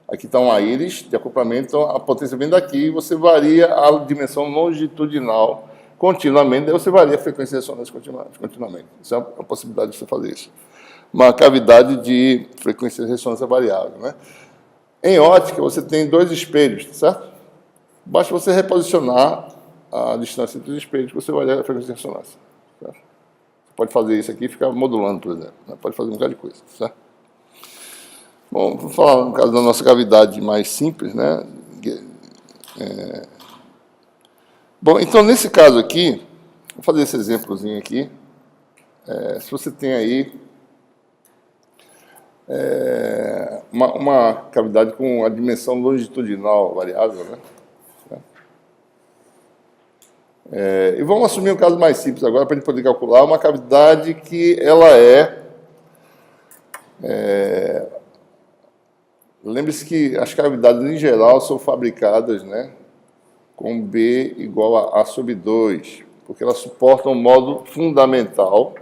Aqui está uma íris de acoplamento, então a potência vem daqui e você varia a dimensão longitudinal continuamente, daí você varia a frequência de ressonância continuamente. Isso é uma possibilidade de você fazer isso. Uma cavidade de frequência de ressonância variável, né? Em ótica, você tem dois espelhos, certo? Basta você reposicionar a distância entre os espelhos que você varia a frequência de ressonância. Certo? Você pode fazer isso aqui e ficar modulando, por exemplo. Né? Pode fazer um bocado de coisa, certo? Bom, vou falar no caso da nossa cavidade mais simples, né? Bom, então nesse caso aqui, vou fazer esse exemplozinho aqui. Se você tem aí uma cavidade com a dimensão longitudinal variável, né? E vamos assumir um caso mais simples agora para a gente poder calcular uma cavidade que ela lembre-se que as cavidades em geral são fabricadas, né, com B igual a A sobre 2, porque elas suportam um modo fundamental,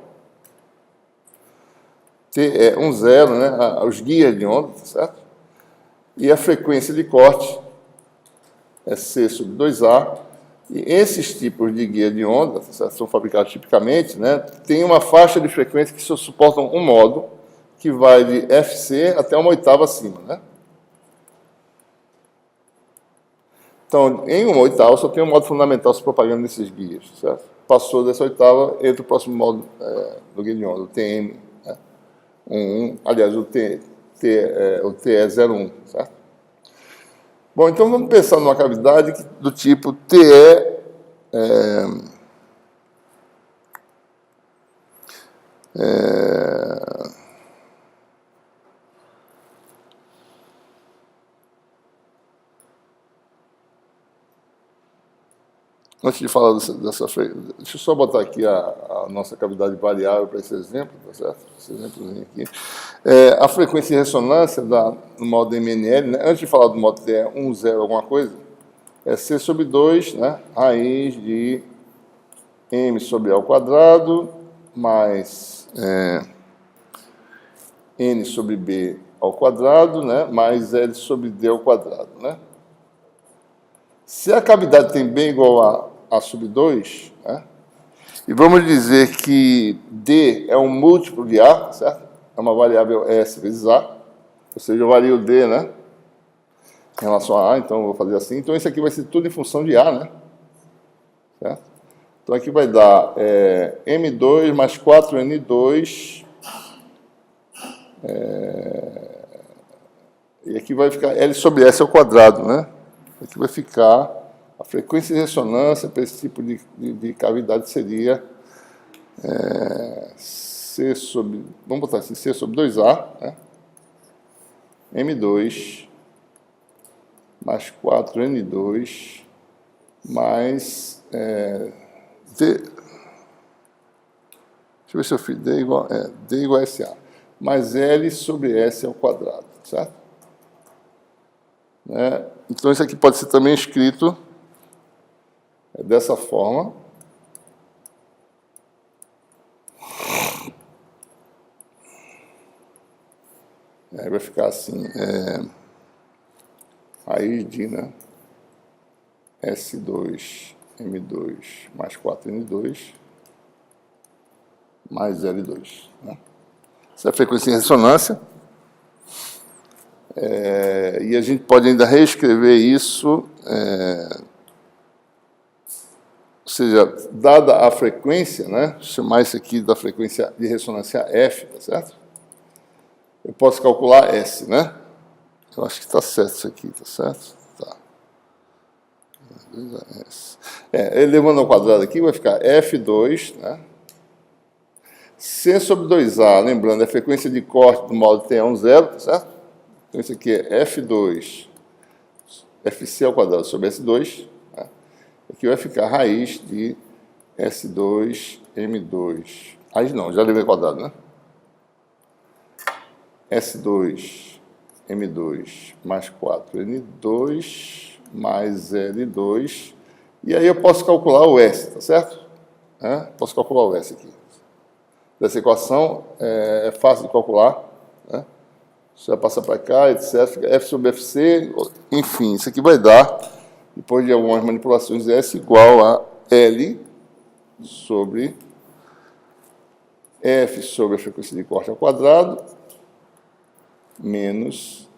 T é 1, 0, né, os guias de onda, certo? E a frequência de corte é C sobre 2A. E esses tipos de guia de onda, certo, são fabricados tipicamente, né, tem uma faixa de frequência que só suportam um modo, que vai de FC até uma oitava acima, né? Então, em uma oitava, só tem um modo fundamental se propagando nesses guias, certo? Passou dessa oitava, entra o próximo modo do guia de onda, o TM, né? 1, aliás, o TE 01, certo? Bom, então vamos pensar numa cavidade do tipo TE... Antes de falar dessa frequência, deixa eu só botar aqui a nossa cavidade variável para esse exemplo, tá certo? Esse exemplozinho aqui. A frequência de ressonância no modo MNL, né? Antes de falar do modo TE 1, 0, alguma coisa, é C sobre 2, né? Raiz de M sobre A ao quadrado, mais N sobre B ao quadrado, né? Mais L sobre D ao quadrado, né? Se a cavidade tem B igual a sobre 2, né? E vamos dizer que D é um múltiplo de A, certo? É uma variável S vezes A, ou seja, eu vario D, né? Em relação a A, então eu vou fazer assim. Então isso aqui vai ser tudo em função de A, né? Certo? Então aqui vai dar M2 mais 4N2, e aqui vai ficar L sobre S ao quadrado, né? Aqui vai ficar a frequência de ressonância para esse tipo de cavidade seria C sobre, vamos botar assim, C sobre 2A, né? M2 mais 4N2 mais D, deixa eu ver se eu fiz D igual a SA, mais L sobre S ao quadrado. certo? Né? Então, isso aqui pode ser também escrito dessa forma. Aí vai ficar assim, raiz de, né? S2, M2 mais 4N2 mais L2. Né? Essa é a frequência em ressonância. E a gente pode ainda reescrever isso, ou seja, dada a frequência, né? Chamar isso aqui da frequência de ressonância F, tá certo? Eu posso calcular S, né? Eu acho que está certo isso aqui, tá certo? Tá. Elevando ao quadrado aqui, vai ficar F2, né? C sobre 2A, lembrando, é a frequência de corte do modo T1 zero, tá certo? Então, isso aqui é F2, FC ao quadrado sobre S2. Né? Aqui vai ficar raiz de S2, M2. Raiz não, já levei ao quadrado, né? S2, M2 mais 4N2 mais L2. E aí eu posso calcular o S, tá certo? Posso calcular o S aqui. Dessa equação é fácil de calcular. Né? Você vai passar para cá, etc. Fica F sobre FC, enfim, isso aqui vai dar, depois de algumas manipulações, S igual a L sobre F sobre a frequência de corte ao quadrado, menos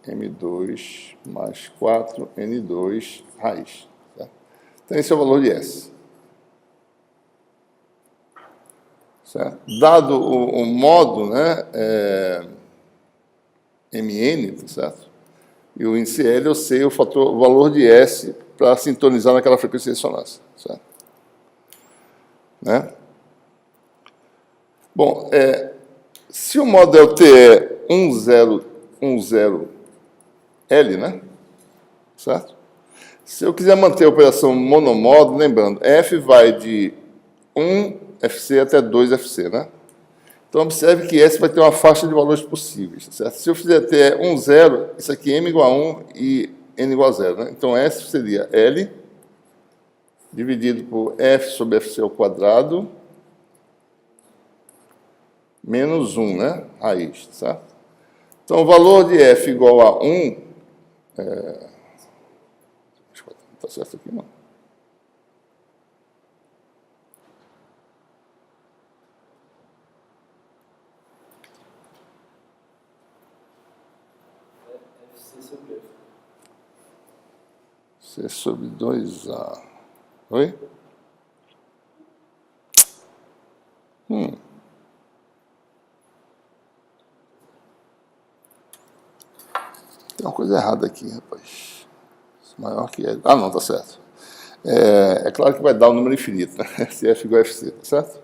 M2 mais 4N2 raiz. Tá? Então, esse é o valor de S. Certo? Dado o modo, né, Mn, tá certo? E o índice L, eu sei o valor de S para sintonizar naquela frequência de ressonância. Certo? Né? Bom, se o modo T é 1010L, né? Certo? Se eu quiser manter a operação monomodo, lembrando, F vai de 1FC até 2FC, né? Então, observe que S vai ter uma faixa de valores possíveis, certo? Se eu fizer T 1, 0, isso aqui é M igual a 1 e N igual a 0, né? Então, S seria L dividido por F sobre FC ao quadrado menos 1, né? Raiz, certo? Então, o valor de F igual a 1... Não está certo aqui, não. C sobre 2A. Oi? Tem uma coisa errada aqui, rapaz. Maior que L. Ah, não, tá certo. É claro que vai dar um número infinito, né? Se F igual a FC, tá certo?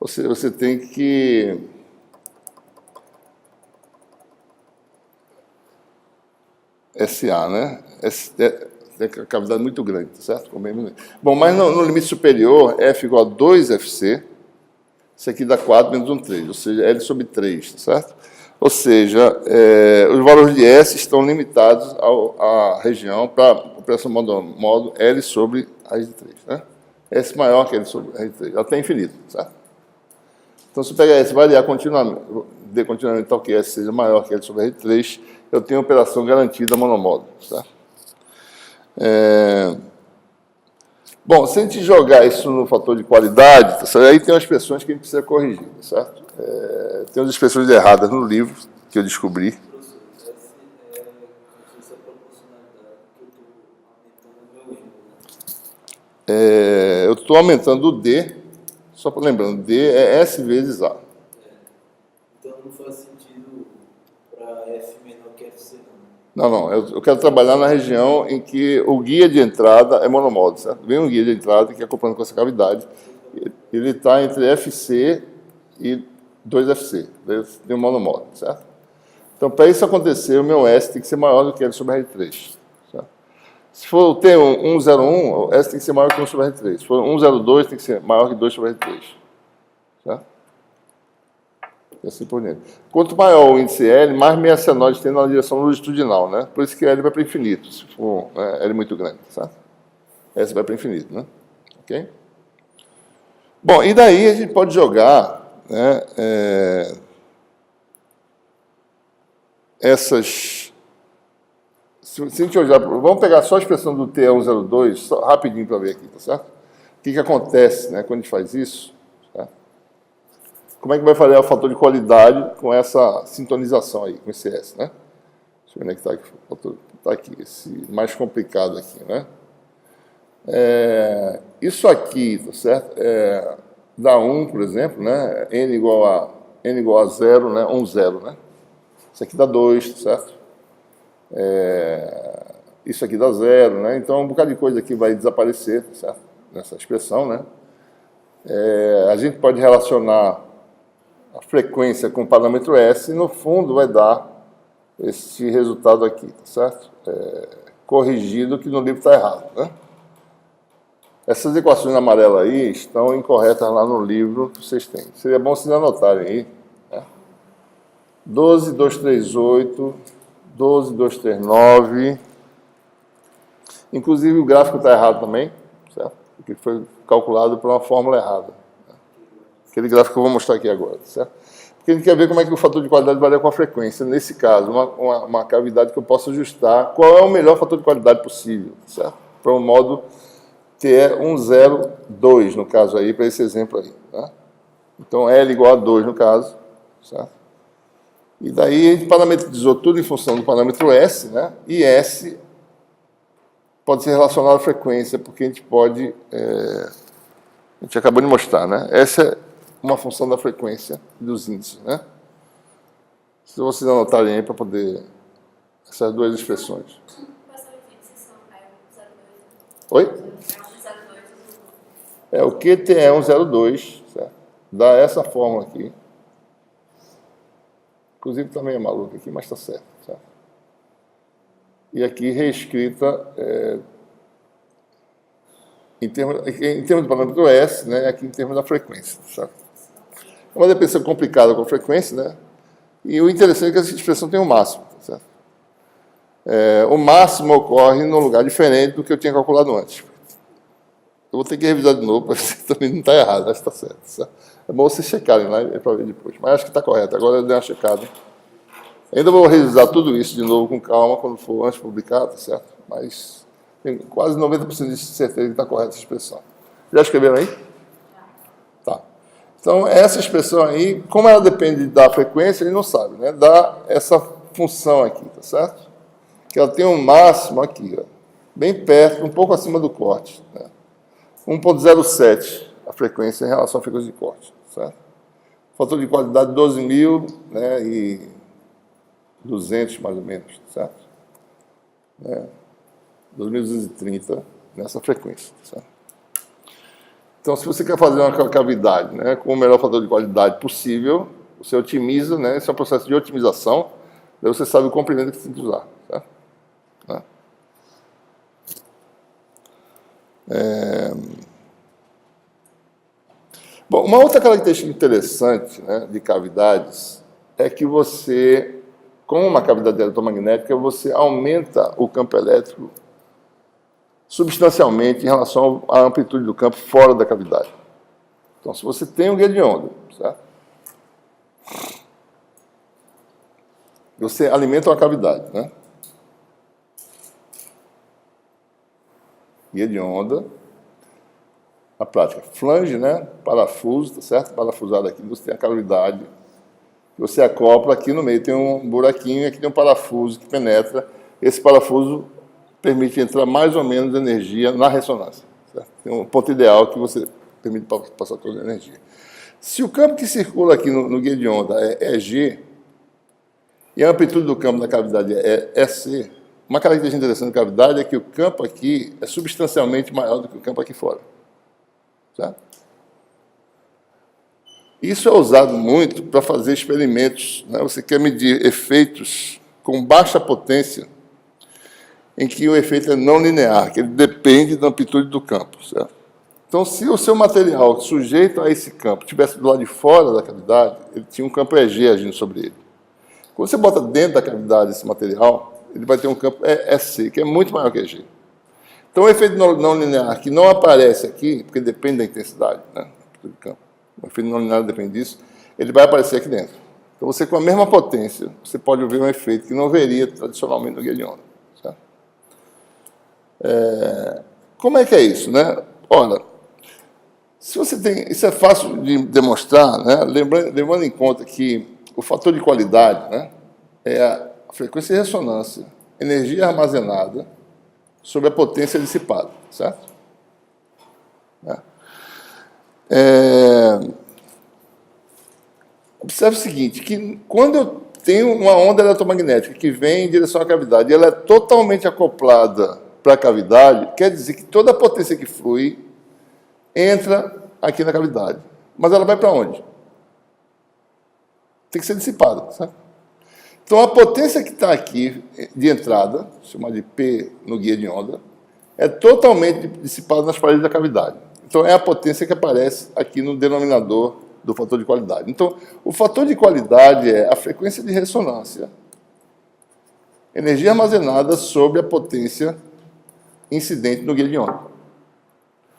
Você tem que... SA, né? Tem a cavidade muito grande, tá certo? Bom, mas no limite superior, F igual a 2FC, isso aqui dá 4 menos 1, 3, ou seja, L sobre 3, tá certo? Ou seja, os valores de S estão limitados à região para operação modo L sobre raiz de 3, né? S maior que L sobre raiz de 3, até infinito, certo? Então, se eu pegar S variar continuamente, tal que S seja maior que L sobre raiz de 3, eu tenho operação garantida monomodo, certo? Bom, se a gente jogar isso no fator de qualidade, tá, aí tem umas expressões que a gente precisa corrigir, certo? Tem umas expressões erradas no livro que eu descobri. Eu estou aumentando o D, só para lembrando, D é S vezes A. Então não faz sentido para F menor que FC, não. Não, eu quero trabalhar na região em que o guia de entrada é monomodo, certo? Vem um guia de entrada que é acompanhando com essa cavidade. Ele está entre FC e 2FC, tem um monomodo, certo? Então, para isso acontecer, o meu S tem que ser maior do que L sobre R de 3. Certo? Se for o T1 101, o S tem que ser maior que 1 sobre R de 3. Se for 102, tem que ser maior que 2 sobre R de 3. Certo? E assim por diante. Quanto maior o índice L, mais meia senoide tem na direção longitudinal, né? Por isso que L vai para infinito, se for L muito grande, certo? S vai para infinito, né? Ok? Bom, e daí a gente pode jogar, né, essas... Se a gente olhar... Vamos pegar só a expressão do TE102, só rapidinho para ver aqui, tá certo? O que acontece, né, quando a gente faz isso? Tá? Como é que vai fazer o fator de qualidade com essa sintonização aí, com esse S, né? Deixa eu ver onde é que está aqui. Está aqui, esse mais complicado aqui, né? Isso aqui, tá certo? Dá 1, por exemplo, né? N igual a 0, né? 1, 0, né? Isso aqui dá 2, tá certo? Isso aqui dá 0, né? Então, um bocado de coisa aqui vai desaparecer, tá certo? Nessa expressão, né? A gente pode relacionar a frequência com o parâmetro S e, no fundo, vai dar esse resultado aqui, tá certo? Corrigido, que no livro está errado, né? Essas equações amarelas aí estão incorretas lá no livro que vocês têm. Seria bom vocês anotarem aí. Né? 12,238, 12,239. Inclusive o gráfico está errado também, certo? Porque foi calculado por uma fórmula errada. Aquele gráfico que eu vou mostrar aqui agora, certo? Porque a gente quer ver como é que o fator de qualidade varia com a frequência. Nesse caso, uma cavidade que eu possa ajustar qual é o melhor fator de qualidade possível, certo? Para um modo TE102, no caso aí, para esse exemplo aí. Tá? Então, L igual a 2 no caso, certo? E daí a gente parametrizou tudo em função do parâmetro S, né? E S pode ser relacionado à frequência, porque a gente pode... a gente acabou de mostrar, né? Essa é uma função da frequência dos índices, né? Se vocês anotarem aí para poder... Essas duas expressões. Oi? O QTE102, certo? Dá essa fórmula aqui. Inclusive também é maluco aqui, mas está certo, certo? E aqui reescrita em termos do parâmetro S, né? Aqui em termos da frequência, certo? É uma dependência complicada com a frequência, né? E o interessante é que essa expressão tem um máximo, certo? O máximo ocorre num lugar diferente do que eu tinha calculado antes. Eu vou ter que revisar de novo para ver se também não está errado, acho que está certo. É bom vocês checarem lá para ver depois. Mas acho que está correto. Agora eu dei uma checada. Ainda vou revisar tudo isso de novo com calma quando for antes de publicar, tá certo? Mas tem quase 90% de certeza que está correta essa expressão. Já escreveram aí? Tá. Então, essa expressão aí, como ela depende da frequência, ele não sabe, né? Dá essa função aqui, tá certo? Que ela tem um máximo aqui, ó, bem perto, um pouco acima do corte, né? 1,07 a frequência em relação à frequência de corte, certo? Fator de qualidade 12.000, né, e 200 mais ou menos, certo? 2.230 nessa frequência, certo? Então, se você quer fazer uma cavidade, né, com o melhor fator de qualidade possível, você otimiza, né? Esse é um processo de otimização, daí você sabe o comprimento que você tem que usar, certo? Bom, uma outra característica interessante, né, de cavidades é que você, com uma cavidade eletromagnética, você aumenta o campo elétrico substancialmente em relação à amplitude do campo fora da cavidade. Então, se você tem um guia de onda, certo? Você alimenta uma cavidade, né? Guia de onda, a prática, flange, né? Parafuso, tá certo? Parafusado aqui, você tem a cavidade. Você acopla, aqui no meio tem um buraquinho e aqui tem um parafuso que penetra. Esse parafuso permite entrar mais ou menos energia na ressonância, certo? Tem um ponto ideal que você permite passar toda a energia. Se o campo que circula aqui no guia de onda é G, e a amplitude do campo da cavidade é C, uma característica interessante da cavidade é que o campo aqui é substancialmente maior do que o campo aqui fora. Certo? Isso é usado muito para fazer experimentos, né? Você quer medir efeitos com baixa potência, em que o efeito é não linear, que ele depende da amplitude do campo. Certo? Então, se o seu material sujeito a esse campo estivesse do lado de fora da cavidade, ele tinha um campo EG agindo sobre ele. Quando você bota dentro da cavidade esse material, ele vai ter um campo EC, que é muito maior que EG. Então, o efeito não linear que não aparece aqui, porque depende da intensidade, né, do campo, o efeito não linear depende disso, ele vai aparecer aqui dentro. Então, você com a mesma potência, você pode ver um efeito que não veria tradicionalmente no guia de onda. Certo? Como é que é isso, né? Olha, se você tem, isso é fácil de demonstrar, né? Levando em conta que o fator de qualidade, né, é a frequência de ressonância, energia armazenada sobre a potência dissipada, certo? Observe o seguinte, que quando eu tenho uma onda eletromagnética que vem em direção à cavidade e ela é totalmente acoplada para a cavidade, quer dizer que toda a potência que flui entra aqui na cavidade. Mas ela vai para onde? Tem que ser dissipada, certo? Então, a potência que está aqui de entrada, chamada de P no guia de onda, é totalmente dissipada nas paredes da cavidade. Então, é a potência que aparece aqui no denominador do fator de qualidade. Então, o fator de qualidade é a frequência de ressonância, energia armazenada sobre a potência incidente no guia de onda.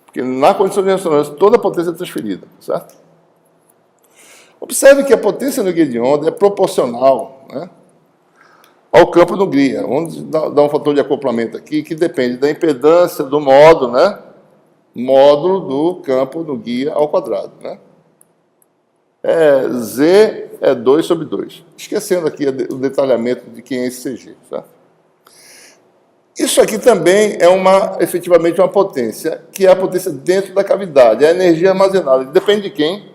Porque na condição de ressonância, toda a potência é transferida, certo? Observe que a potência no guia de onda é proporcional, né, ao campo no guia. Vamos dar um fator de acoplamento aqui que depende da impedância do módulo, né, módulo do campo no guia ao quadrado, né? Z é 2 sobre 2. Esquecendo aqui o detalhamento de quem é esse CG. Certo? Isso aqui também é efetivamente uma potência, que é a potência dentro da cavidade, é a energia armazenada. Depende de quem?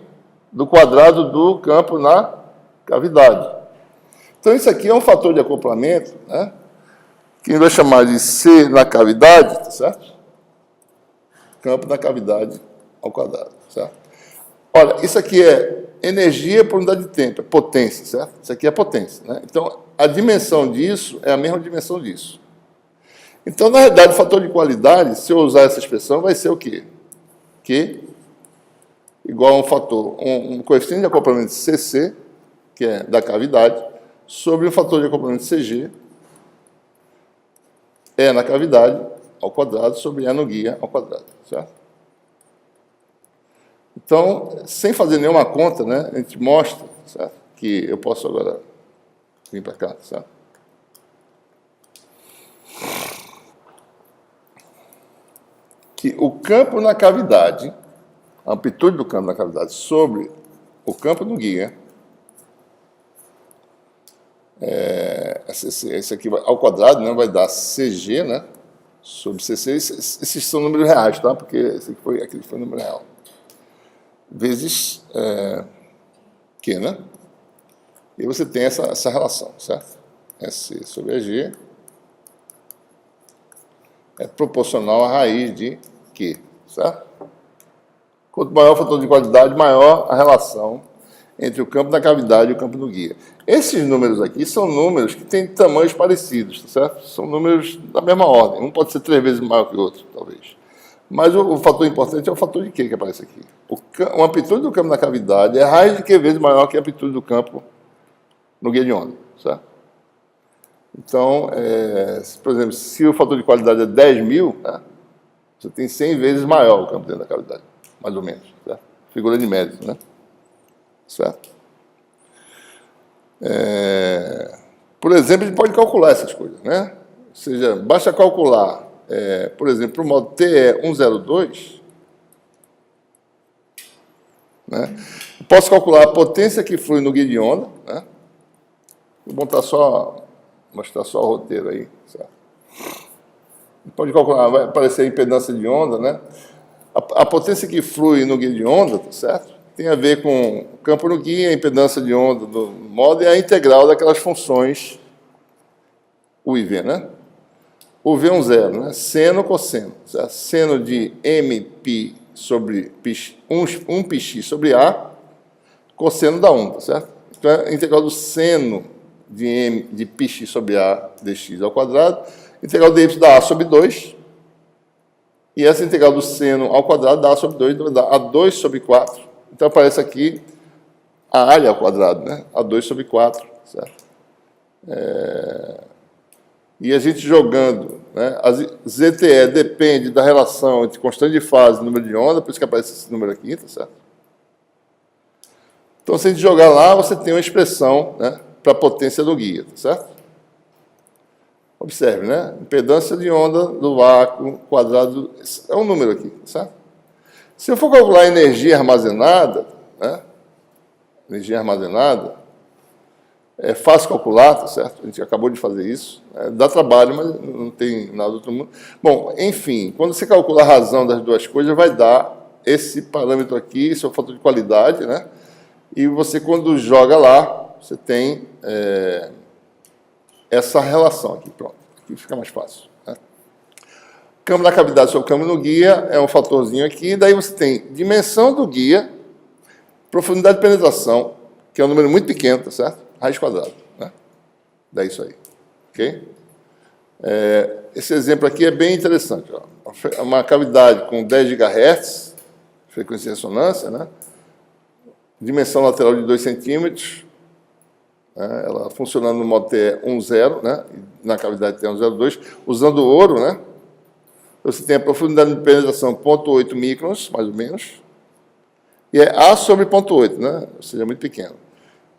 Do quadrado do campo na cavidade. Então, isso aqui é um fator de acoplamento, né, que a gente vai chamar de C na cavidade, tá certo? Campo na cavidade ao quadrado, certo? Olha, isso aqui é energia por unidade de tempo, é potência, certo? Isso aqui é potência, né? Então, a dimensão disso é a mesma dimensão disso. Então, na realidade, o fator de qualidade, se eu usar essa expressão, vai ser o quê? Q igual a um fator, um coeficiente de acoplamento CC, que é da cavidade, sobre um fator de acoplamento CG, E na cavidade, ao quadrado, sobre E no guia, ao quadrado, certo? Então, sem fazer nenhuma conta, né, a gente mostra, certo, que eu posso agora vir para cá, certo? Que o campo na cavidade, a amplitude do campo na cavidade sobre o campo no guia, esse aqui ao quadrado, né, vai dar CG, né, sobre CC, esses são números reais, tá? Porque aquele foi o número real. Vezes Q, né? E você tem essa relação, certo? SC sobre AG é proporcional à raiz de Q, certo? Quanto maior o fator de qualidade, maior a relação entre o campo da cavidade e o campo do guia. Esses números aqui são números que têm tamanhos parecidos, certo? São números da mesma ordem. Um pode ser 3 vezes maior que o outro, talvez. Mas o fator importante é o fator de Q que aparece aqui. A amplitude do campo na cavidade é a raiz de Q vezes maior que a amplitude do campo no guia de onda, certo? Então, por exemplo, se o fator de qualidade é 10.000, né, você tem 100 vezes maior o campo dentro da cavidade, mais ou menos, certo? Figura de mérito, né? Certo? Por exemplo, a gente pode calcular essas coisas, né? Ou seja, basta calcular, por exemplo, para o modo TE102, né? Eu posso calcular a potência que flui no guia de onda, né? Vou mostrar só o roteiro aí, certo? Pode calcular, vai aparecer a impedância de onda, né? A potência que flui no guia de onda, tá certo? Tem a ver com o campo no guia, a impedância de onda do modo e a integral daquelas funções U e V, né? O V é um zero, né? Seno, cosseno, certo? Seno de mπ sobre 1πx sobre A, cosseno da 1, tá certo? Então, é a integral do seno de m de πx sobre A dx ao quadrado, integral de y da A sobre 2, E essa integral do seno ao quadrado dá A sobre 2, então vai dar A2 sobre 4. Então aparece aqui a área ao quadrado, né? A2 sobre 4, certo? E a gente jogando, né? A ZTE depende da relação entre constante de fase e número de onda, por isso que aparece esse número aqui, tá certo? Então, se a gente jogar lá, você tem uma expressão, né, para a potência do guia, tá certo? Observe, né? Impedância de onda do vácuo quadrado, é um número aqui, tá certo? Se eu for calcular a energia armazenada, né? Energia armazenada, é fácil calcular, tá certo? A gente acabou de fazer isso. Dá trabalho, mas não tem nada do outro mundo. Bom, enfim, quando você calcula a razão das duas coisas, vai dar esse parâmetro aqui, esse é o fator de qualidade, né? E você, quando joga lá, você tem essa relação aqui, pronto. Aqui fica mais fácil, né? Câmbio da cavidade sobre câmbio no guia é um fatorzinho aqui. Daí você tem dimensão do guia, profundidade de penetração, que é um número muito pequeno, tá certo? Raiz quadrada, né? Dá isso aí, ok? Esse exemplo aqui é bem interessante. Ó. Uma cavidade com 10 GHz, frequência de ressonância, né? Dimensão lateral de 2 centímetros, né? Ela funcionando no modo TE10, né? Na cavidade TE102, usando ouro, né? Você tem a profundidade de penetração 0,8 microns, mais ou menos, e é A sobre 0,8, né? Ou seja, muito pequeno.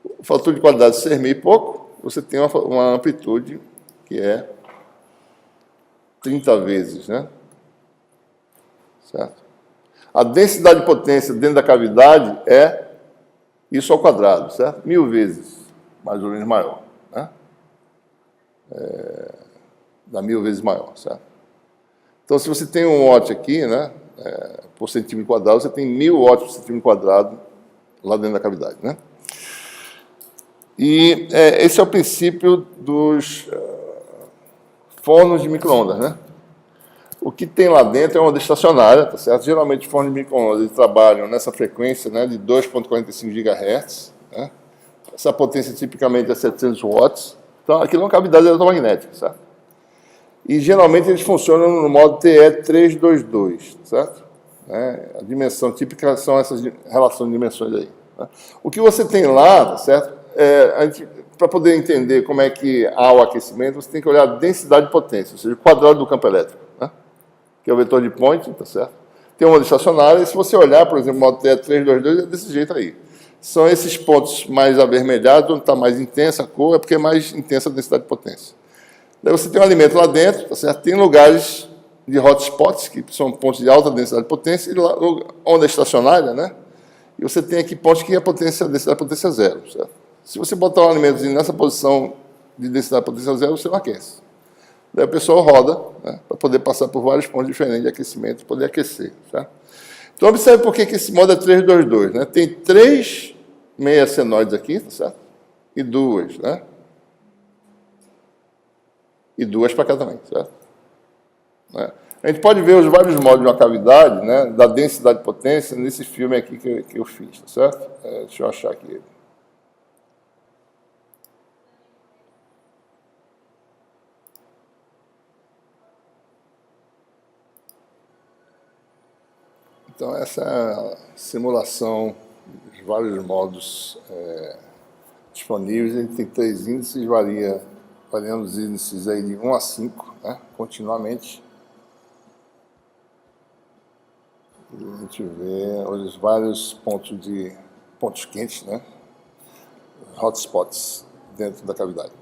O fator de qualidade ser meio e pouco, você tem uma amplitude que é 30 vezes, né? Certo? A densidade de potência dentro da cavidade é isso ao quadrado, certo? 1000 vezes, mais ou menos maior, né? Dá 1000 vezes maior, certo? Então, se você tem um watt aqui, né? Por centímetro quadrado, você tem 1000 watts por centímetro quadrado lá dentro da cavidade, né? E esse é o princípio dos fornos de micro-ondas, né? O que tem lá dentro é uma onda estacionária, tá certo? Geralmente, os fornos de micro-ondas trabalham nessa frequência, né, de 2,45 GHz, né? Essa potência tipicamente é 700 watts. Então, aquilo é uma cavidade eletromagnética, certo? E geralmente eles funcionam no modo TE322, certo? A dimensão típica são essas relações de dimensões aí. Né? O que você tem lá, tá certo? Para poder entender como é que há o aquecimento, você tem que olhar a densidade de potência, ou seja, o quadrado do campo elétrico, né? Que é o vetor de Point, tá certo? Tem uma onda estacionária, e se você olhar, por exemplo, o modo TE322 é desse jeito aí. São esses pontos mais avermelhados, onde está mais intensa a cor, é porque é mais intensa a densidade de potência. Daí você tem um alimento lá dentro, tá certo? Tem lugares de hotspots, que são pontos de alta densidade de potência, e lá, onda estacionária, né? E você tem aqui pontos que a densidade de potência é zero, certo? Se você botar um alimentozinho nessa posição de densidade de potência zero, você não aquece. Daí a pessoa roda, né, para poder passar por vários pontos diferentes de aquecimento e poder aquecer, certo? Então, observe por que esse modo é 322, né? Tem 3 meias senoides aqui, tá certo? E 2, né? E 2 para cá também, certo? A gente pode ver os vários modos de uma cavidade, né, da densidade de potência, nesse filme aqui que eu fiz, tá certo? Deixa eu achar aqui. Então, essa é a simulação dos vários modos disponíveis. A gente tem 3 índices, variando os índices aí de 1 a 5, né, continuamente. E a gente vê os vários pontos quentes, né, hotspots dentro da cavidade.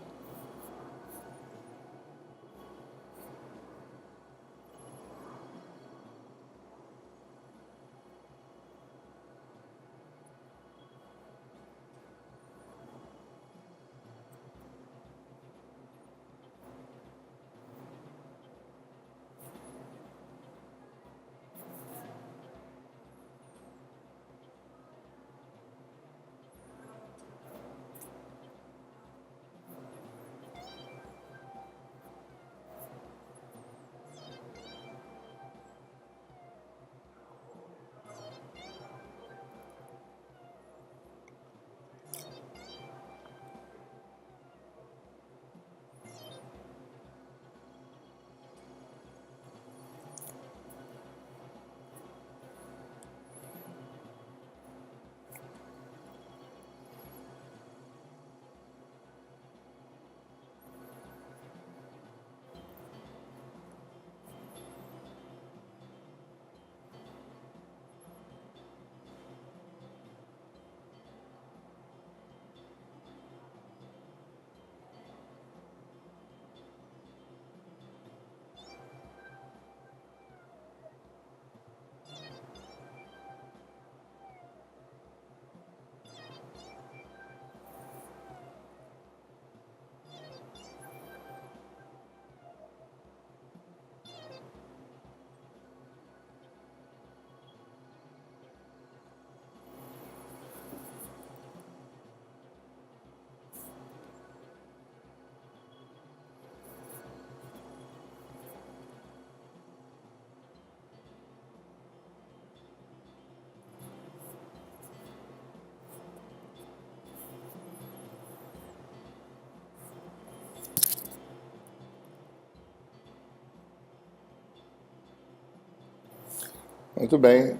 Muito bem.